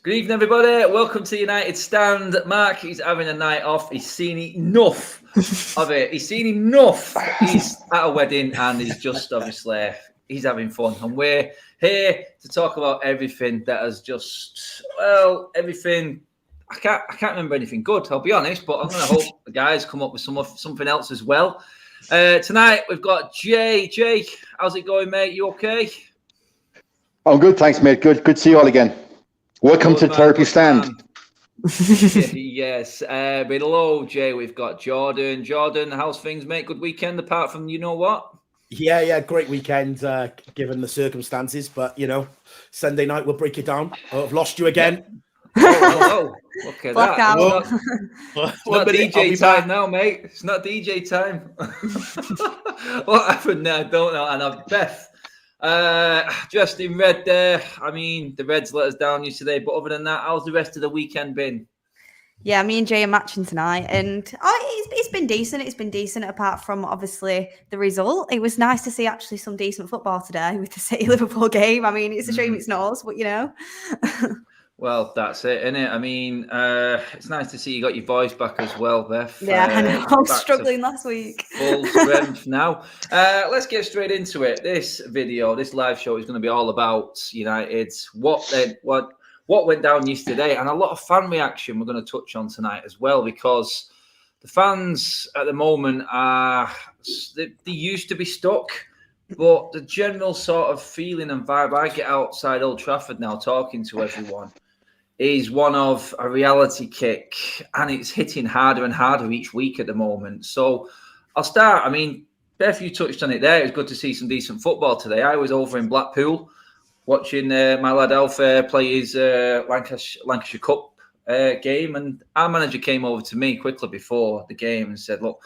Good evening, everybody. Welcome to United Stand. Mark, he's having a night off. He's seen enough of it. He's seen enough. He's at a wedding and he's just obviously, he's having fun. And we're here to talk about everything that has just, everything. I can't remember anything good, I'll be honest, but I'm going to hope the guys come up with something else as well. Tonight, we've got Jay. Jay, how's it going, mate? You okay? I'm good, thanks, mate. Good to see you all again. Welcome to Therapy Stand. Yes. Below Jay, we've got Jordan. Jordan, how's things, mate? Good weekend, apart from you know what? Yeah, great weekend, given the circumstances. But, Sunday night, we'll break it down. I've lost you again. Oh, look at Blackout. that. It's not DJ time now, mate. It's not DJ time. What happened there? I don't know. And Beth, dressed in red there. I mean, the Reds let us down yesterday, but other than that, how's the rest of the weekend been? Yeah, me and Jay are matching tonight, and it's been decent. It's been decent apart from obviously the result. It was nice to see actually some decent football today with the City Liverpool game. I mean, it's a shame it's not us, but Well, that's it, isn't it? I mean, it's nice to see you got your voice back as well, Beth. Yeah, I know. I was struggling last week. Full strength now. Let's get straight into it. This video, this live show is going to be all about United, what went down yesterday, and a lot of fan reaction we're going to touch on tonight as well, because the fans at the moment they used to be stuck. But the general sort of feeling and vibe I get outside Old Trafford now talking to everyone is one of a reality kick, and it's hitting harder and harder each week at the moment. So I'll start. I mean, Beth, you touched on it there. It was good to see some decent football today. I was over in Blackpool watching my lad Alf play his Lancashire Cup game, and our manager came over to me quickly before the game and said, look,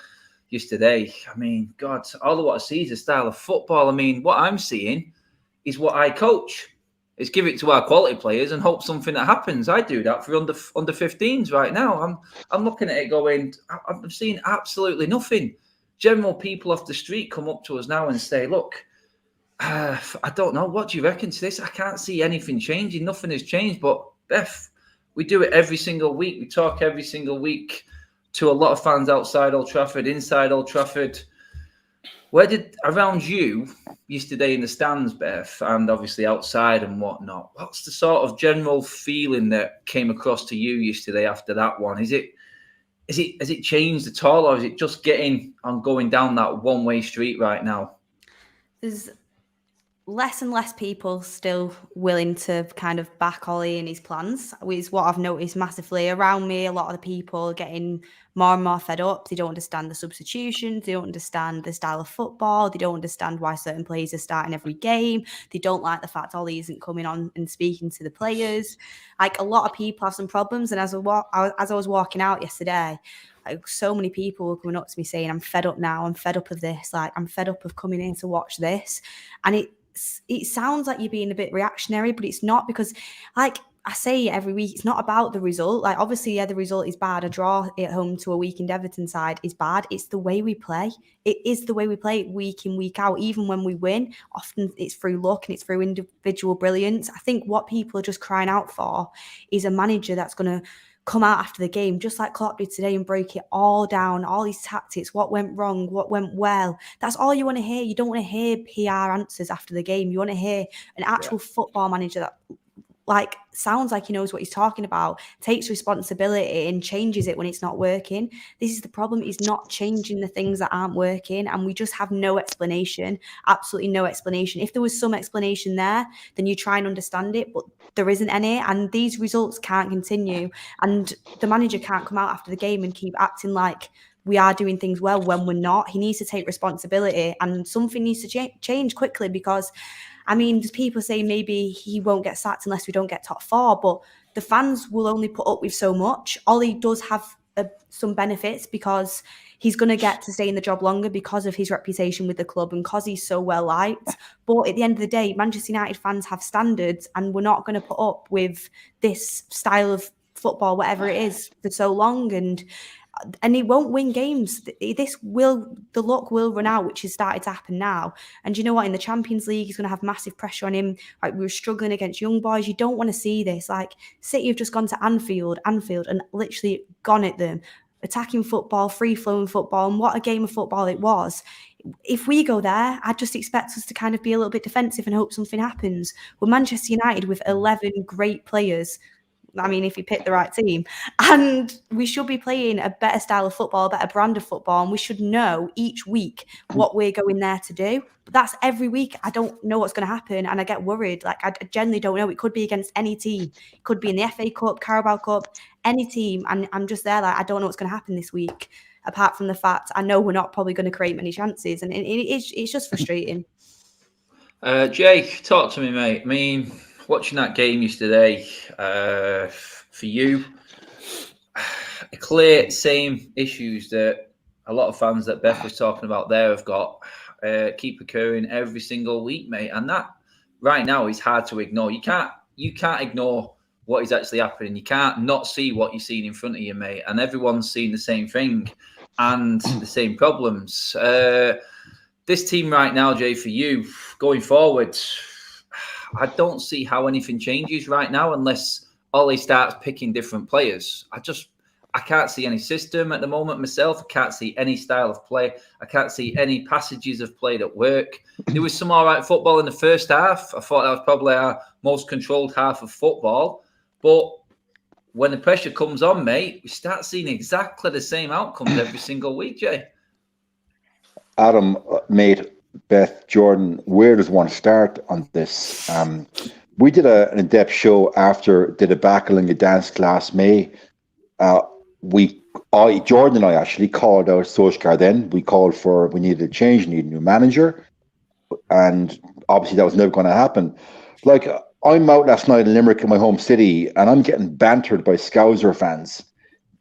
yesterday, I mean, God, all I want to see is a style of football. I mean, what I'm seeing is what I coach. Is give it to our quality players and hope something that happens. I do that for under 15s right now. I'm looking at it going, I'm seeing absolutely nothing. General people off the street come up to us now and say, look, I don't know, what do you reckon to this? I can't see anything changing. Nothing has changed. But Beth, we do it every single week. We talk every single week to a lot of fans outside Old Trafford, inside Old Trafford. Where did, around you yesterday in the stands, Beth, and obviously outside and whatnot, what's the sort of general feeling that came across to you yesterday after that one? Has it changed at all, or is it just going down that one-way street right now? There's less and less people still willing to kind of back Ollie and his plans, is what I've noticed massively around me. A lot of the people are getting more and more fed up. They don't understand the substitutions. They don't understand the style of football. They don't understand why certain players are starting every game. They don't like the fact Ollie isn't coming on and speaking to the players. Like, a lot of people have some problems. And as I was walking out yesterday, like, so many people were coming up to me saying, I'm fed up now. I'm fed up of this. Like, I'm fed up of coming in to watch this. And it sounds like you're being a bit reactionary, but it's not, because, like I say every week, it's not about the result. Like, obviously, yeah, the result is bad. A draw at home to a weakened Everton side is bad. It's the way we play. It is the way we play week in, week out. Even when we win, often it's through luck and it's through individual brilliance. I think what people are just crying out for is a manager that's going to come out after the game, just like Klopp did today, and break it all down, all these tactics, what went wrong, what went well. That's all you want to hear. You don't want to hear PR answers after the game. You want to hear an actual football manager that, like, sounds like he knows what he's talking about, takes responsibility and changes it when it's not working. This is the problem. He's not changing the things that aren't working, and we just have no explanation, absolutely no explanation. If there was some explanation there, then you try and understand it, but there isn't any, and these results can't continue, and the manager can't come out after the game and keep acting like we are doing things well when we're not. He needs to take responsibility, and something needs to change quickly, because I mean, there's people saying maybe he won't get sacked unless we don't get top four, but the fans will only put up with so much. Ollie does have some benefits because he's going to get to stay in the job longer because of his reputation with the club and because he's so well liked. But at the end of the day, Manchester United fans have standards, and we're not going to put up with this style of football, whatever it is, for so long. And and he won't win games. The luck will run out, which has started to happen now. And you know what? In the Champions League, he's going to have massive pressure on him. Like, we were struggling against young boys. You don't want to see this. Like, City have just gone to Anfield, and literally gone at them. Attacking football, free-flowing football, and what a game of football it was. If we go there, I'd just expect us to kind of be a little bit defensive and hope something happens. We're Manchester United with 11 great players. I mean, if you pick the right team, and we should be playing a better style of football, a better brand of football, and we should know each week what we're going there to do. But that's every week. I don't know what's going to happen, and I get worried. Like, I generally don't know. It could be against any team. It could be in the FA Cup, Carabao Cup, any team, and I'm just there like, I don't know what's going to happen this week, apart from the fact I know we're not probably going to create many chances, and it's just frustrating. Jake, talk to me, mate. I mean, watching that game yesterday, for you, clear same issues that a lot of fans that Beth was talking about there have got keep occurring every single week, mate. And that right now is hard to ignore. You can't ignore what is actually happening. You can't not see what you're seeing in front of you, mate. And everyone's seeing the same thing and the same problems. This team right now, Jay, for you, going forward, I don't see how anything changes right now unless Ollie starts picking different players. I can't see any system at the moment myself. I can't see any style of play. I can't see any passages of play that work. There was some all right football in the first half. I thought that was probably our most controlled half of football. But when the pressure comes on, mate, we start seeing exactly the same outcomes every single week, Jay. Adam, mate, Beth, Jordan, where does one start on this? We did an in-depth show after the debacle in the dance last May. Jordan and I actually called out Solskjaer then. We needed a change, needed a new manager. And obviously that was never going to happen. Like, I'm out last night in Limerick in my home city, and I'm getting bantered by Scouser fans,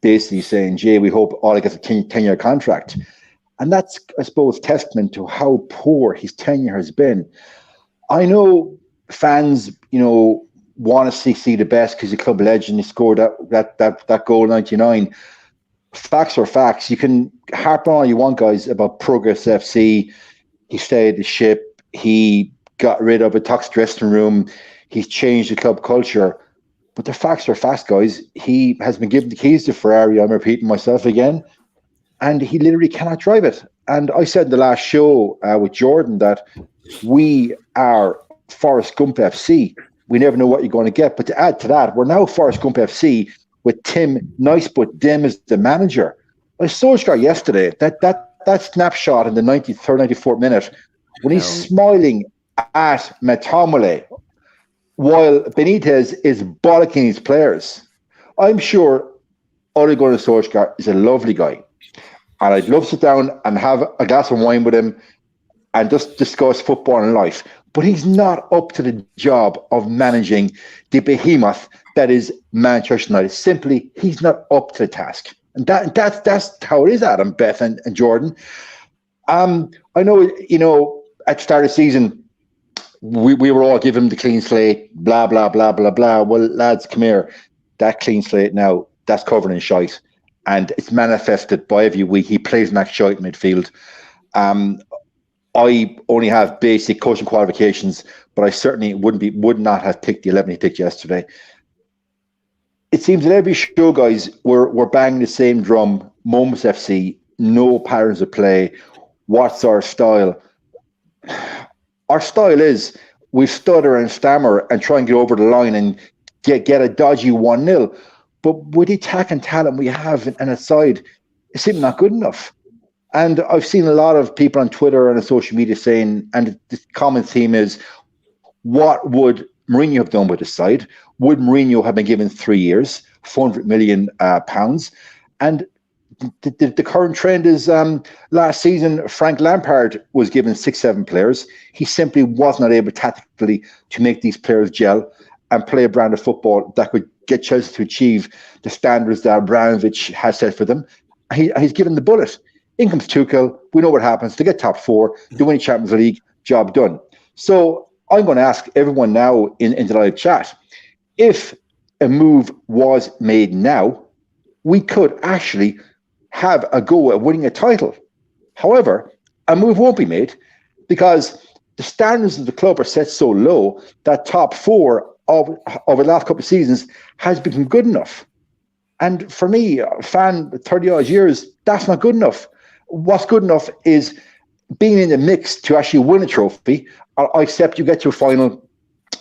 basically saying, Jay, we hope Ollie gets a 10-year contract. And that's, I suppose, testament to how poor his tenure has been. I know fans, want to see the best because he's a club legend. He scored that goal in 99. Facts are facts. You can harp on all you want, guys, about Progress FC. He stayed the ship. He got rid of a toxic dressing room. He's changed the club culture. But the facts are facts, guys. He has been given the keys to Ferrari. I'm repeating myself again. And he literally cannot drive it. And I said in the last show with Jordan that we are Forrest Gump FC. We never know what you're going to get. But to add to that, we're now Forrest Gump FC with Tim Nicebutt Dim as the manager. I saw Solskjaer yesterday, that snapshot in the 93rd, 94th minute, when he's smiling at Matomole while Benitez is bollocking his players. I'm sure Ole Gunnar Solskjaer is a lovely guy. And I'd love to sit down and have a glass of wine with him and just discuss football and life. But he's not up to the job of managing the behemoth that is Manchester United. Simply, he's not up to the task. And that's how it is, Adam, Beth, and Jordan. I know, at the start of the season, we were all giving him the clean slate, blah, blah, blah, blah, blah. Well, lads, come here. That clean slate now, that's covered in shite. And it's manifested by every week. He plays Max Shite in midfield. I only have basic coaching qualifications, but I certainly would not have picked the 11 he picked yesterday. It seems that every show, guys, we're banging the same drum. Moments FC, no patterns of play. What's our style? Our style is we stutter and stammer and try and get over the line and get a dodgy 1-0. But with the attack and talent we have and aside, it's simply not good enough. And I've seen a lot of people on Twitter and on social media saying, and the common theme is, what would Mourinho have done with his side? Would Mourinho have been given 3 years, £400 million? And the current trend is last season, Frank Lampard was given 6-7 players. He simply was not able tactically to make these players gel and play a brand of football that could get Chelsea to achieve the standards that Abramovich has set for them. He's given the bullet. In comes Tuchel. We know what happens. They get top 4. They win the Champions League. Job done. So I'm going to ask everyone now in the live chat, if a move was made now, we could actually have a go at winning a title. However, a move won't be made because the standards of the club are set so low that top four of the last couple of seasons has become good enough. And for me, a fan 30 odd years, that's not good enough. What's good enough is being in the mix to actually win a trophy. I accept you get to a final,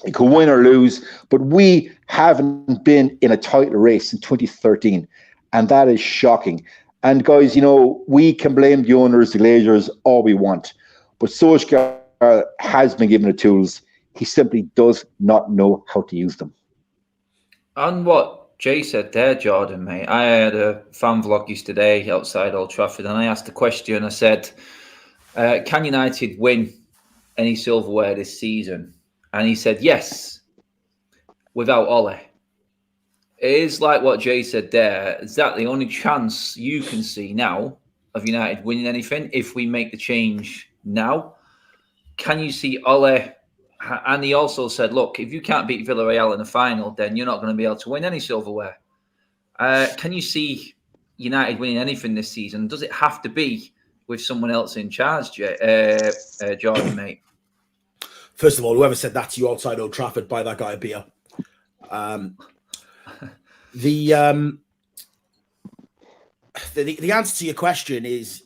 you can win or lose, but we haven't been in a title race since 2013, and that is shocking. And guys, we can blame the owners, the Glazers, all we want, but Solskjaer has been given the tools. He simply does not know how to use them. On what Jay said there, Jordan, mate, I had a fan vlog yesterday outside Old Trafford, and I asked the question. I said, can United win any silverware this season? And he said, yes, without Ole. It is like what Jay said there. Is that the only chance you can see now of United winning anything if we make the change now? Can you see Ole? And he also said, look, if you can't beat Villarreal in the final, then you're not going to be able to win any silverware. Can you see United winning anything this season? Does it have to be with someone else in charge, Jordan, mate? First of all, whoever said that to you outside Old Trafford, buy that guy a beer. The answer to your question is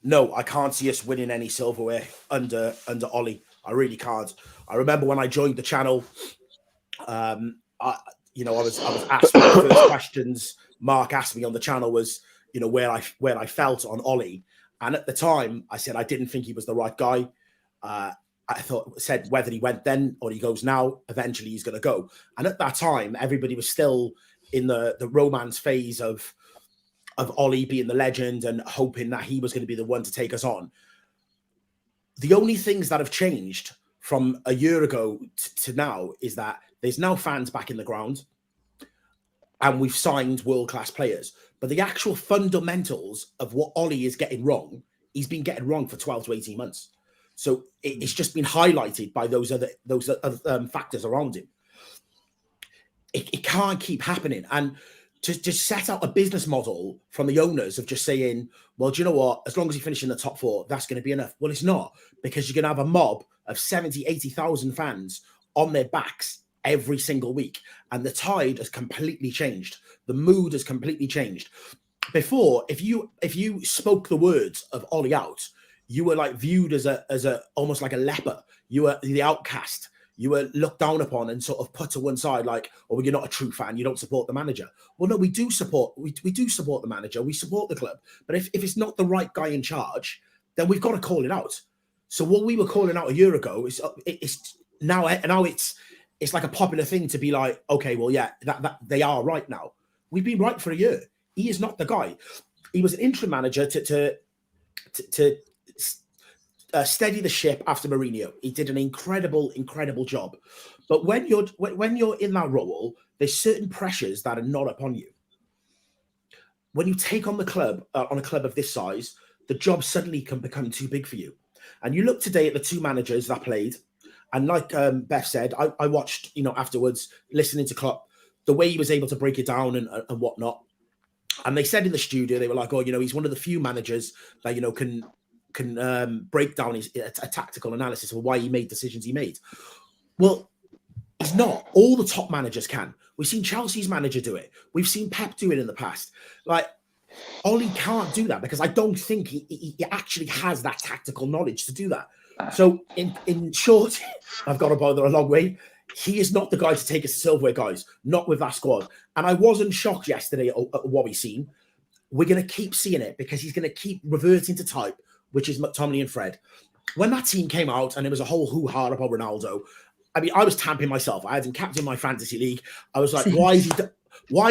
no. I can't see us winning any silverware under Ollie. I really can't. I remember when I joined the channel, I was asked one of the first questions Mark asked me on the channel was, where I felt on Ollie, and at the time I said I didn't think he was the right guy. I said whether he went then or he goes now, eventually he's going to go. And at that time, everybody was still in the romance phase of Ollie being the legend and hoping that he was going to be the one to take us on. The only things that have changed from a year ago to now is that there's now fans back in the ground and we've signed world-class players. But the actual fundamentals of what Ollie is getting wrong, he's been getting wrong for 12 to 18 months. So it's just been highlighted by those other factors around him. It can't keep happening. And to set out a business model from the owners of just saying, well, do you know what? As long as you finish in the top four, that's going to be enough. Well, it's not, because you're going to have a mob of 70, 80,000 fans on their backs every single week. And the tide has completely changed. The mood has completely changed. Before, if you spoke the words of Ollie out, you were like viewed as a almost like a leper. You were the outcast. You were looked down upon and sort of put to one side, like, oh, you're not a true fan. You don't support the manager. Well, no, we do support the manager. We support the club. But if it's not the right guy in charge, then we've got to call it out. So what we were calling out a year ago is now it's like a popular thing to be like, okay, well, yeah, that they are right now. We've been right for a year. He is not the guy. He was an interim manager to steady the ship after Mourinho. He did an incredible job. But when you're in that role, there's certain pressures that are not upon you. When you take on the club, on a club of this size, the job suddenly can become too big for you. And you look today at the two managers that played, and like Beth said, I watched, afterwards, listening to Klopp, the way he was able to break it down and whatnot. And they said in the studio, they were like, oh, he's one of the few managers that, can break down a tactical analysis of why he made decisions he made. Well, he's not. All the top managers can. We've seen Chelsea's manager do it. We've seen Pep do it in the past. Like, Ollie can't do that because I don't think he actually has that tactical knowledge to do that. So in short, I've got to bother a long way. He is not the guy to take us to silverware, guys. Not with that squad. And I wasn't shocked yesterday at what we've seen. We're going to keep seeing it because he's going to keep reverting to type, which is McTominay and Fred. When that team came out and it was a whole hoo-ha about Ronaldo, I mean, I was tamping myself. I had him captain my fantasy league. I was like, why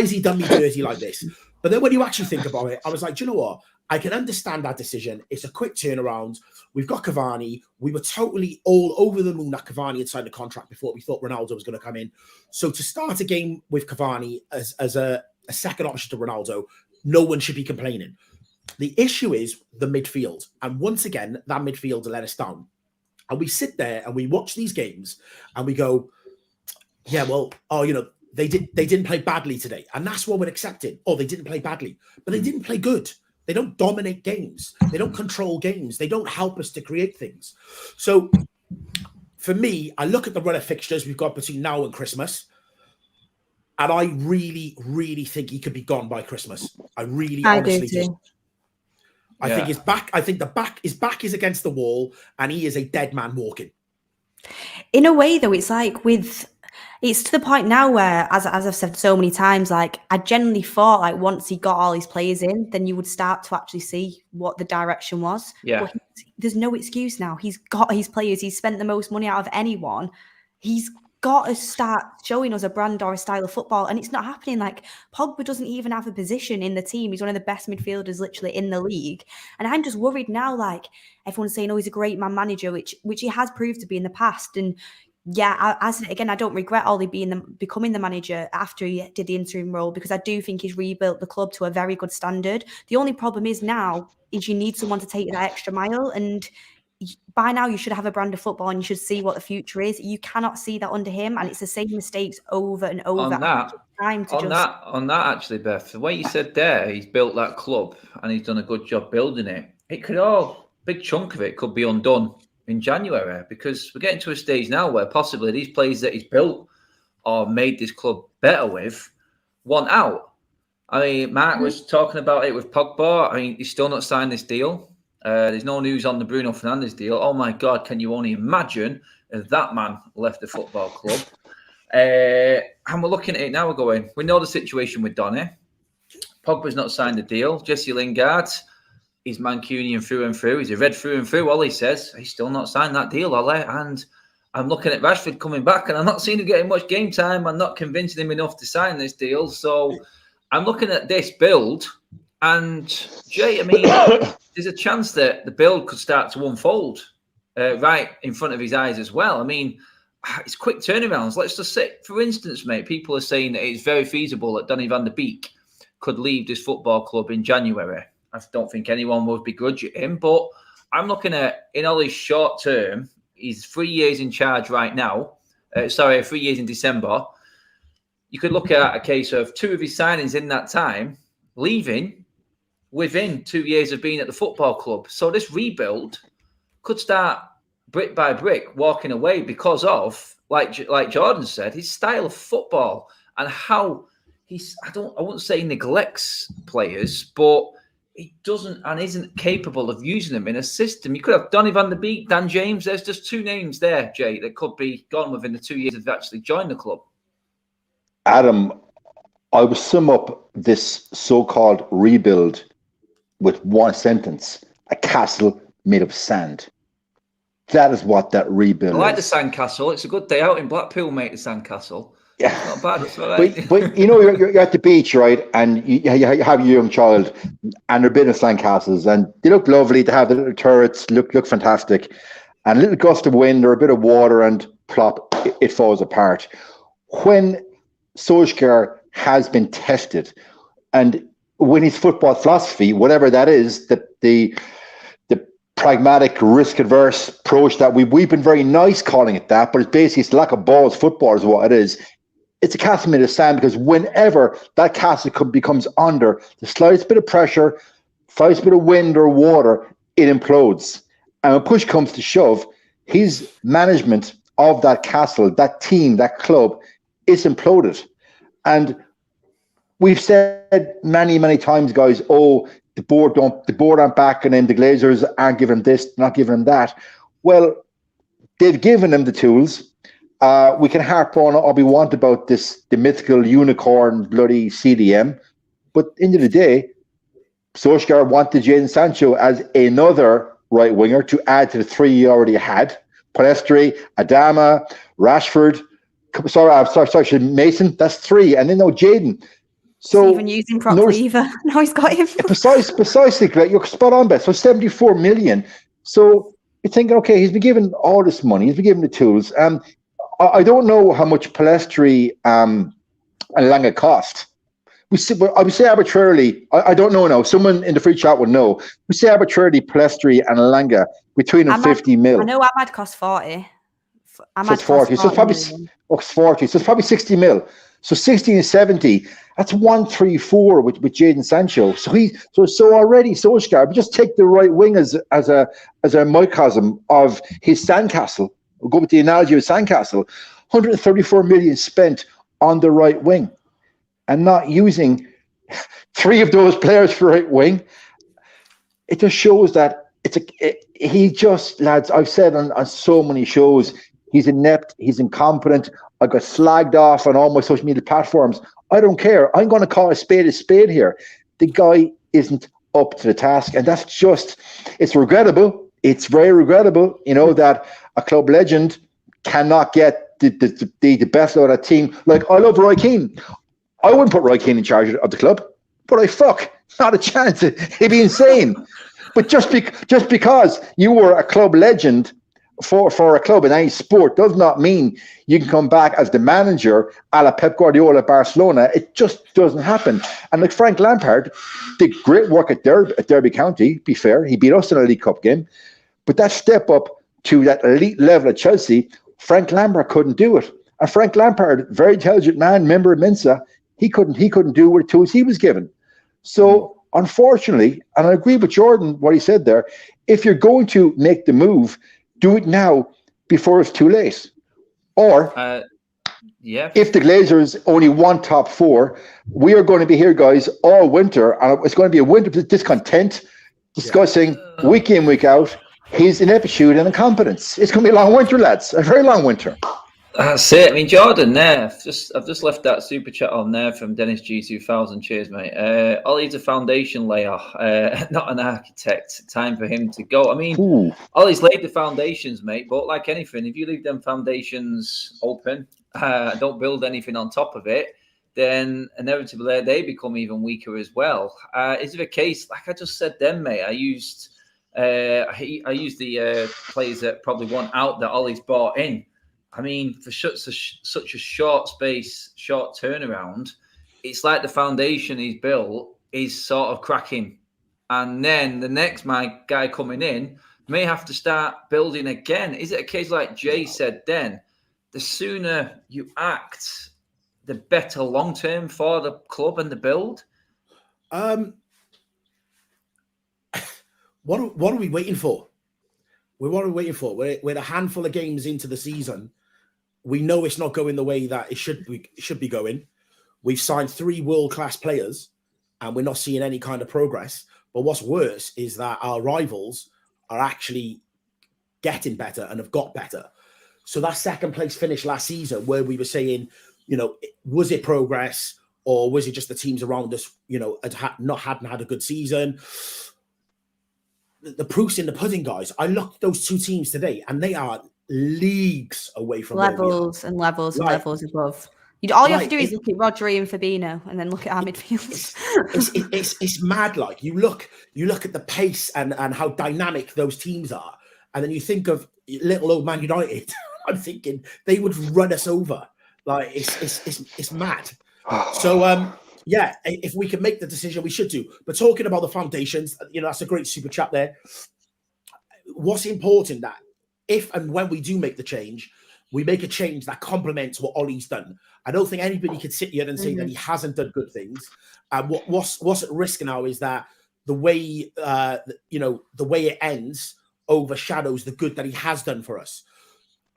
has he done me dirty like this? But then when you actually think about it, I was like, do you know what? I can understand that decision. It's a quick turnaround. We've got Cavani. We were totally all over the moon that Cavani had signed a contract before we thought Ronaldo was going to come in. So to start a game with Cavani as a second option to Ronaldo, no one should be complaining. The issue is the midfield. And once again, that midfield let us down. And we sit there and we watch these games and we go, yeah, well, they didn't play badly today. And that's what we're accepting. Oh, they didn't play badly. But they didn't play good. They don't dominate games. They don't control games. They don't help us to create things. So for me, I look at the run of fixtures we've got between now and Christmas, and I really, really think he could be gone by Christmas. I honestly just. I think his back. I think his back is against the wall, and he is a dead man walking. In a way, though, it's like it's to the point now where, as I've said so many times, like I genuinely thought, like once he got all his players in, then you would start to actually see what the direction was. Yeah, but there's no excuse now. He's got his players. He's spent the most money out of anyone. He's got to start showing us a brand or a style of football, and it's not happening. Like Pogba doesn't even have a position in the team. He's one of the best midfielders literally in the league, and I'm just worried now. Like everyone's saying, oh, he's a great man manager, which he has proved to be in the past. And yeah, as again, I don't regret Ollie becoming the manager after he did the interim role, because I do think he's rebuilt the club to a very good standard. The only problem is now is you need someone to take that extra mile, and by now you should have a brand of football and you should see what the future is. You cannot see that under him, and it's the same mistakes over and over. On that, actually, Beth, the way you said there, he's built that club and he's done a good job building it. It could big chunk of it could be undone in January, because we're getting to a stage now where possibly these players that he's built or made this club better with want out. I mean, Mark was talking about it with Pogba. I mean, he's still not signed this deal. There's no news on the Bruno Fernandes deal. Oh my God, can you only imagine if that man left the football club? And we're looking at it now, we're going, we know the situation with Donny. Pogba's not signed the deal. Jesse Lingard, he's Mancunian through and through. He's a red through and through. Ollie says he's still not signed that deal, Ollie. And I'm looking at Rashford coming back, and I'm not seeing him getting much game time. I'm not convincing him enough to sign this deal. So I'm looking at this build, and Jay, I mean, there's a chance that the build could start to unfold right in front of his eyes as well. I mean, it's quick turnarounds. Let's just say, for instance, mate, people are saying that it's very feasible that Donny van der Beek could leave this football club in January. I don't think anyone would begrudge him, but I'm looking at, in Ollie's short term, he's 3 years in charge right now. 3 years in December. You could look at a case of 2 of his signings in that time leaving within 2 years of being at the football club. So this rebuild could start brick by brick walking away because of, like Jordan said, his style of football and how I wouldn't say neglects players, but he doesn't and isn't capable of using them in a system. You could have Donny van der Beek, Dan James. There's just 2 names there, Jay, that could be gone within the 2 years of actually joined the club. Adam, I would sum up this so-called rebuild with one sentence: a castle made of sand. That is what that rebuild is. I like the sandcastle. It's a good day out in Blackpool, mate, the sandcastle. Yeah. Not bad. It's all right. But you know, you're at the beach, right? And you have your young child, and they're building sandcastles, and they look lovely. They have the little turrets, look fantastic. And a little gust of wind or a bit of water, and plop, it falls apart. When Solskjaer has been tested, and when his football philosophy, whatever that is, that the pragmatic, risk-averse approach that we've been very nice calling it that, but it's lack of balls football is what it is. It's a castle made of sand, because whenever that castle becomes under the slightest bit of pressure, slightest bit of wind or water, it implodes. And when push comes to shove, his management of that castle, that team, that club, is imploded. And we've said many, many times, guys, the board aren't backing him, the Glazers aren't giving him this, not giving him that. Well, they've given him the tools. We can harp on all we want about the mythical unicorn bloody CDM, but at the end of the day, Solskjaer wanted Jadon Sancho as another right winger to add to the 3 he already had: Palestri, Adama, Rashford. Sorry, Mason. That's 3, and then Jadon. So even using properly either. Now he's got him. Precisely, Greg. You're spot on, Beth. So 74 million. So you're thinking, okay, he's been given all this money. He's been given the tools. I don't know how much Palestri and Langa cost. I would say arbitrarily, I don't know now. Someone in the free chat would know. We say arbitrarily Palestri and Langa between them 50 mil. I know Ahmad cost 40. So it's 40. So it's probably 40. So it's probably 60 mil. So 60 and 70, that's 1-3-4 with Jadon Sancho. So already Solskjaer, but just take the right wing as a microcosm of his sandcastle. We'll go with the analogy of sandcastle. 134 million spent on the right wing, and not using 3 of those players for right wing. It just shows that lads, I've said on so many shows, he's inept, he's incompetent. I got slagged off on all my social media platforms. I don't care. I'm going to call a spade here. The guy isn't up to the task, and it's regrettable. It's very regrettable, that a club legend cannot get the best out of that team. Like, I love Roy Keane. I wouldn't put Roy Keane in charge of the club, but not a chance. He'd be insane. But just because you were a club legend for a club in any sport does not mean you can come back as the manager a la Pep Guardiola at Barcelona. It just doesn't happen. And like Frank Lampard did great work at Derby County, be fair. He beat us in a League Cup game. But that step up to that elite level at Chelsea, Frank Lampard couldn't do it. And Frank Lampard, very intelligent man, member of Mensa, he couldn't do what tools he was given. So unfortunately, and I agree with Jordan, what he said there, if you're going to make the move, do it now before it's too late. Or if the Glazers only want top 4, we are going to be here, guys, all winter, and it's going to be a winter of discontent, discussing week in, week out his ineptitude and incompetence. It's going to be a long winter, lads, a very long winter. That's it. I mean, Jordan there, I've just left that super chat on there from Dennis G 2000. Cheers, mate. Ollie's a foundation layer, not an architect. Time for him to go. I mean, Ollie's laid the foundations, mate, but like anything, if you leave them foundations open, don't build anything on top of it, then inevitably they become even weaker as well. Is it a case, like I just said then, mate, I used the players that probably want out that Ollie's bought in. I mean, for such a short turnaround, it's like the foundation he's built is sort of cracking. And then the next guy coming in may have to start building again. Is it a case like Jay said then, the sooner you act, the better long-term for the club and the build? What are we waiting for? What are we waiting for? We're a handful of games into the season. We know it's not going the way that it should be going. We've signed 3 world-class players, and we're not seeing any kind of progress. But what's worse is that our rivals are actually getting better and have got better. So that second place finish last season, where we were saying, was it progress, or was it just the teams around us, hadn't had a good season? The proof's in the pudding, guys. I looked at those 2 teams today, and they are leagues away from levels and levels above. All you have to do is look at Rodri and Fabinho, and then look at our midfield. It's mad. Like you look at the pace and how dynamic those teams are, and then you think of little old Man United. I'm thinking they would run us over. Like it's mad. So if we can make the decision, we should do. But talking about the foundations, that's a great super chat there. What's important that if and when we do make the change, we make a change that complements what Ollie's done. I don't think anybody could sit here and say that he hasn't done good things. And what's at risk now is that the way the way it ends overshadows the good that he has done for us.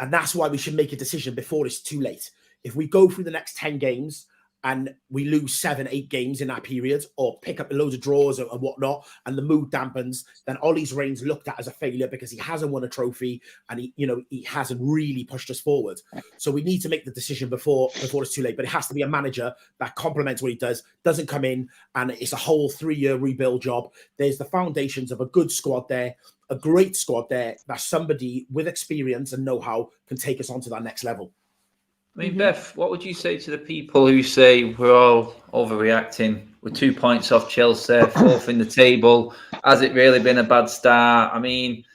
And that's why we should make a decision before it's too late. If we go through the next 10 games and we lose 7-8 games in that period, or pick up a load of draws and whatnot, and the mood dampens, then Ollie's reign's looked at as a failure because he hasn't won a trophy and he hasn't really pushed us forward. So we need to make the decision before it's too late. But it has to be a manager that complements what he does, doesn't come in and it's a whole 3-year rebuild job. There's the foundations of a good squad there, a great squad there, that somebody with experience and know-how can take us on to that next level. I mean, Beth, what would you say to the people who say we're all overreacting? We're 2 points off Chelsea, 4th in the table. Has it really been a bad start? I mean,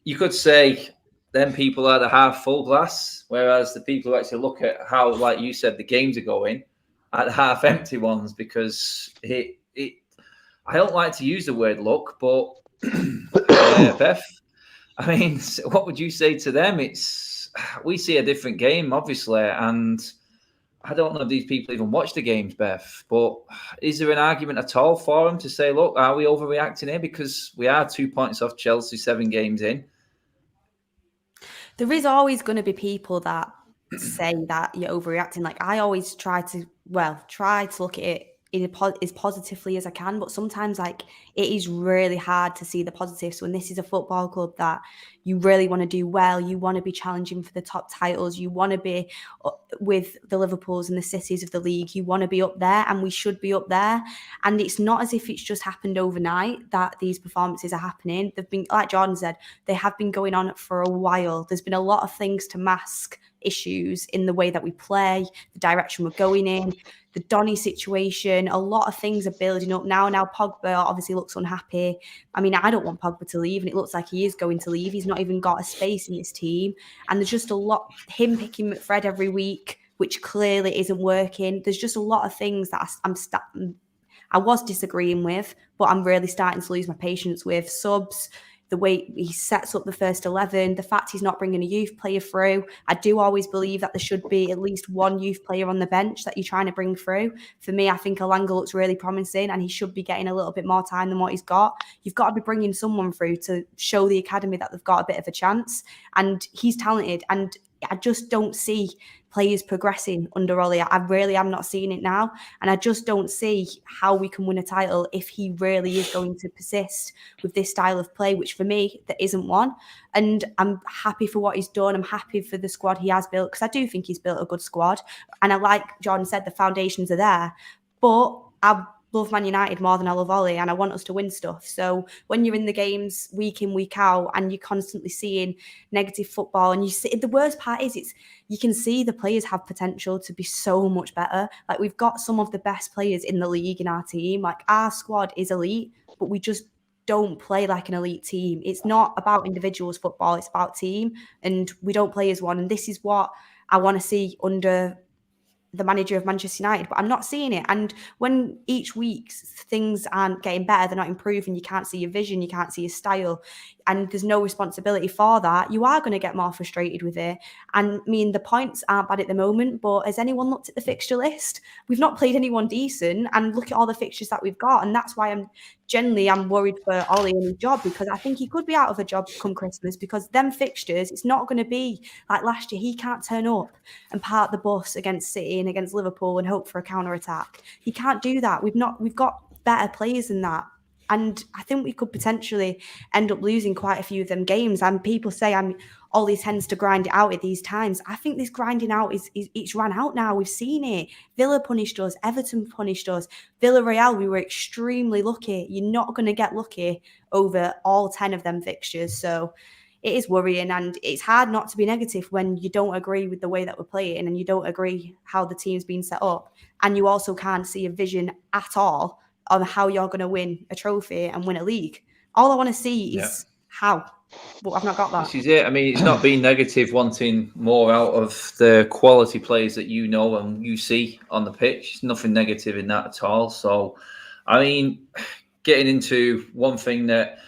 you could say them people are the half full glass, whereas the people who actually look at how, like you said, the games are going, are the half empty ones, because I don't like to use the word luck, but Beth, I mean, what would you say to them? We see a different game, obviously, and I don't know if these people even watch the games, Beth, but is there an argument at all for them to say, look, are we overreacting here? Because we are 2 points off Chelsea, 7 games in. There is always going to be people that say that you're overreacting. Like, I always try to look at it as positively as I can, but sometimes like it is really hard to see the positives when this is a football club that you really want to do well. You want to be challenging for the top titles. You want to be with the Liverpools and the Cities of the league. You want to be up there, and we should be up there. And it's not as if it's just happened overnight that these performances are happening. They've been, like Jordan said, they have been going on for a while. There's been a lot of things to mask issues in the way that we play, the direction we're going in, the Donny situation. A lot of things are building up now. Now Pogba obviously looks unhappy. I mean, I don't want Pogba to leave, and it looks like he is going to leave. He's not even got a space in his team. And there's just a lot, him picking McFred every week, which clearly isn't working. There's just a lot of things that I was disagreeing with, but I'm really starting to lose my patience with. Subs, the way he sets up the first 11, the fact he's not bringing a youth player through. I do always believe that there should be at least one youth player on the bench that you're trying to bring through. For me, I think Alanga looks really promising, and he should be getting a little bit more time than what he's got. You've got to be bringing someone through to show the academy that they've got a bit of a chance. And he's talented, and I just don't see players progressing under Ollie. I really am not seeing it now. And I just don't see how we can win a title if he really is going to persist with this style of play, which for me, there isn't one. And I'm happy for what he's done. I'm happy for the squad he has built, because I do think he's built a good squad. And I, like Jordan said, the foundations are there. But I love Man United more than I love Ollie, and I want us to win stuff. So when you're in the games week in, week out, and you're constantly seeing negative football, and you see, the worst part is you can see the players have potential to be so much better. Like, we've got some of the best players in the league in our team. Like, our squad is elite, but we just don't play like an elite team. It's not about individuals football, it's about team, and we don't play as one. And this is what I want to see under the manager of Manchester United, but I'm not seeing it. And when each week things aren't getting better, they're not improving, you can't see your vision, you can't see your style, and there's no responsibility for that, you are going to get more frustrated with it. And I mean, the points aren't bad at the moment, but has anyone looked at the fixture list? We've not played anyone decent, and look at all the fixtures that we've got. And that's why I'm worried for Ollie and his job, because I think he could be out of a job come Christmas, because them fixtures, it's not going to be like last year. He can't turn up and park the bus against City and against Liverpool and hope for a counter-attack. He can't do that. We've got better players than that. And I think we could potentially end up losing quite a few of them games. And people say Ollie tends to grind it out at these times. I think this grinding out it's ran out now. We've seen it. Villa punished us. Everton punished us. Villarreal, we were extremely lucky. You're not going to get lucky over all 10 of them fixtures. So it is worrying, and it's hard not to be negative when you don't agree with the way that we're playing, and you don't agree how the team's been set up, and you also can't see a vision at all on how you're going to win a trophy and win a league. All I want to see is how, but I've not got that. This is it. I mean, it's not being negative, wanting more out of the quality players that you know and you see on the pitch. There's nothing negative in that at all. So, I mean, getting into one thing that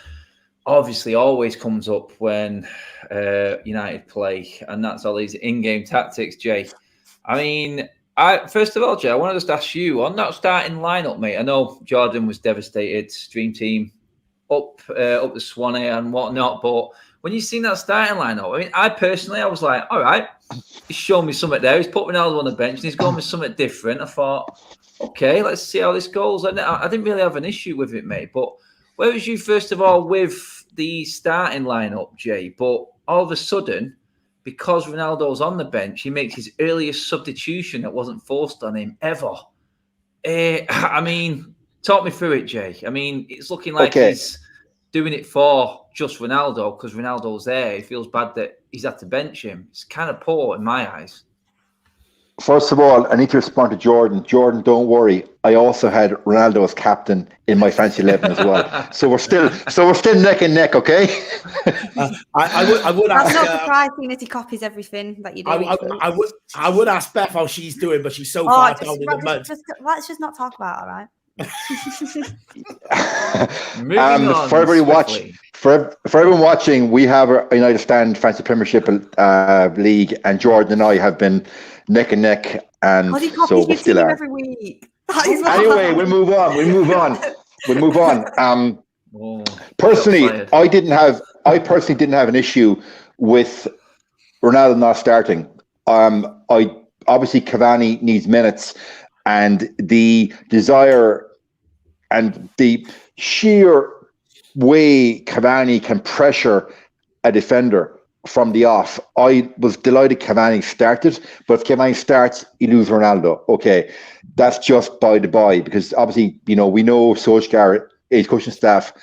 obviously always comes up when United play, and that's all these in-game tactics, Jay. I mean, first of all, Jay, I want to just ask you on that starting lineup, mate. I know Jordan was devastated, Dream Team up the Swanee and whatnot, but when you seen that starting lineup, I mean, I was like, all right, he's shown me something there. He's put Ronaldo on the bench and he's gone with something different. I thought, okay, let's see how this goes. I didn't really have an issue with it, mate. But where was you, first of all, with the starting lineup, Jay? But all of a sudden, because Ronaldo's on the bench, he makes his earliest substitution that wasn't forced on him ever. I mean, talk me through it, Jay. I mean, it's looking like he's doing it for just Ronaldo because Ronaldo's there. He feels bad that he's had to bench him. It's kind of poor in my eyes. First of all, I need to respond to Jordan. Jordan, don't worry. I also had Ronaldo as captain in my fancy 11 as well. So we're still neck and neck, okay? I would ask. I'm not surprised seeing as he copies everything that you do. I would ask Beth how she's doing, but she's so far down in the mud. Let's just not talk about it, all right? For everyone watching, we have a United Stand Fancy Premiership League, and Jordan and I have been neck and neck And Because he so copies we your still team are. every week. That is why. Anyway, we'll move on. We'll move on. Oh, Personally, shots fired. I personally didn't have an issue with Ronaldo not starting. I obviously Cavani needs minutes, and the desire and the sheer way Cavani can pressure a defender from the off. I was delighted Cavani started, but if Cavani starts, you lose Ronaldo. Okay, that's just by the by, because obviously, we know Solskjaer, his coaching staff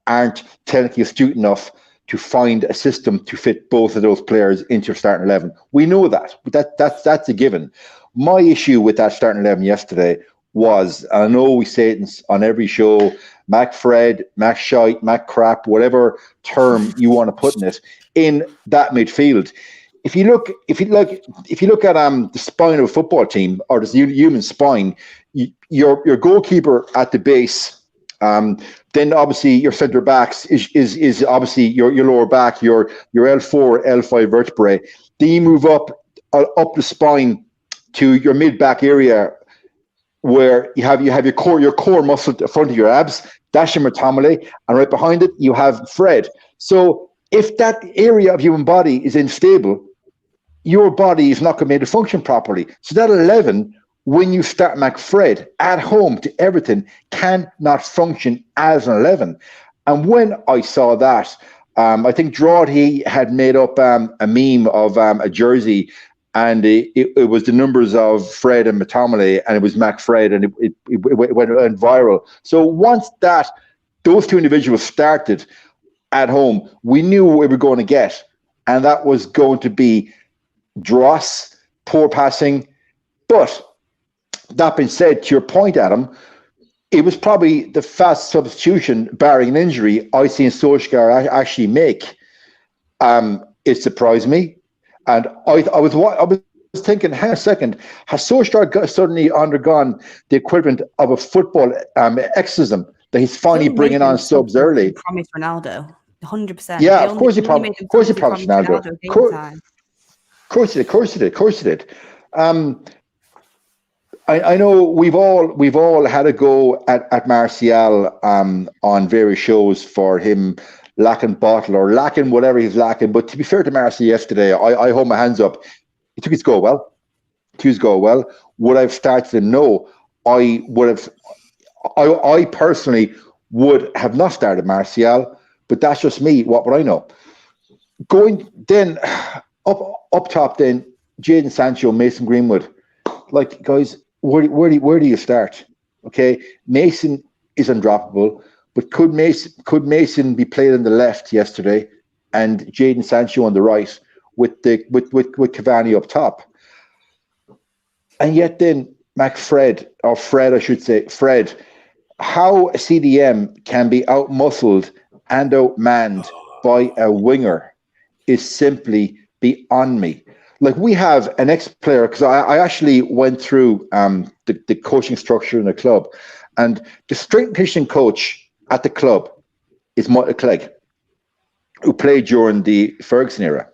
aren't technically astute enough to find a system to fit both of those players into your starting 11. We know that, but that's a given. My issue with that starting 11 yesterday was, I know we say it on every show, Mac Fred, Mac Shite, Mac Crap, whatever term you want to put in it, in that midfield. If you look at the spine of a football team, or the human spine, your goalkeeper at the base. Then obviously your centre backs is obviously your lower back, your L4, L5 vertebrae. Then you move up the spine to your mid back area, where you have your core muscle at the front of your abs. That's your Tomale, and right behind it you have Fred. So if that area of human body is unstable, your body is not going to be able to function properly. So that 11, when you start McFred at home to Everton, cannot function as an 11. And when I saw that, I think Drawdy had made up a meme of a jersey, and it was the numbers of Fred and Matomale, and it was McFred, and it went viral. So once those two individuals started at home, we knew what we were going to get, and that was going to be dross, poor passing. But that being said, to your point, Adam, it was probably the fast substitution, barring an injury, I've seen Solskjaer actually make. It surprised me, and I was thinking, hang on a second, has Solskjaer suddenly undergone the equivalent of a football exorcism, that he's finally bringing on subs early? Promised Ronaldo, 100%. Yeah, of course he promised Ronaldo. Of course he did. I know we've all had a go at Martial on various shows for him lacking bottle or lacking whatever he's lacking. But to be fair to Martial yesterday, I hold my hands up. He took his goal well. Would I have started him? No. I personally would have not started Martial, but that's just me. What would I know? Going then up top, then Jadon Sancho, Mason Greenwood. Like, guys, where do you start? Okay, Mason is undroppable, but could Mason be played on the left yesterday, and Jadon Sancho on the right with Cavani up top? And yet then Fred, how a CDM can be outmuscled and outmanned by a winger is simply beyond me. Like, we have an ex-player, because I actually went through the coaching structure in the club, and the strength and conditioning coach at the club is Michael Clegg, who played during the Ferguson era.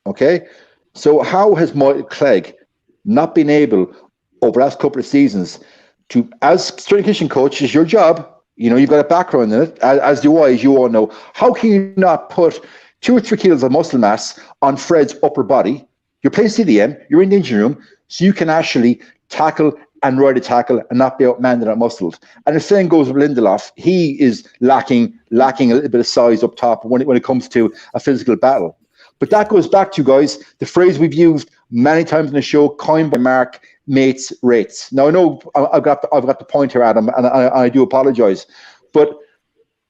Okay? So how has Michael Clegg not been able, over the last couple of seasons, to, as strength and conditioning coach, is your job, you've got a background in it, as do I, as you all know, how can you not put 2 or 3 kilos of muscle mass on Fred's upper body? You're playing CDM, you're in the engine room, so you can actually tackle and ride a tackle and not be outmanned and outmuscled. And the same goes with Lindelof. He is lacking a little bit of size up top when it comes to a physical battle. But that goes back to, guys, the phrase we've used many times in the show, coined by Mark, mates, rates. Now, I know I've got the point here, Adam, and I do apologize. But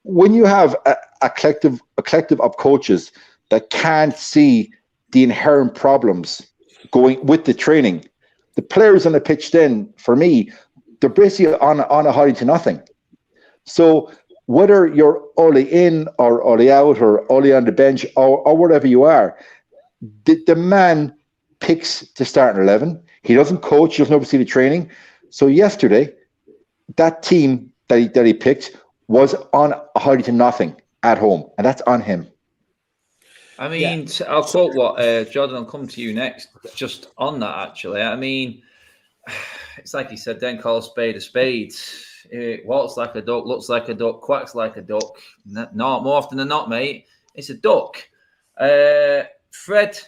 when you have a collective of coaches that can't see the inherent problems going with the training, the players on the pitch then, for me, they're basically on a hiding to nothing. So whether you're Ole in or Ole out or Ole on the bench or whatever you are, the man picks to start in 11. He doesn't coach, he doesn't oversee the training. So yesterday, that team that he picked was on a hiding to nothing at home, and that's on him. I mean, I'll quote what Jordan, I'll come to you next, just on that, actually. I mean, it's like he said, then call a spade a spade. It walks like a duck, looks like a duck, quacks like a duck. Not more often than not, mate. It's a duck. Fred,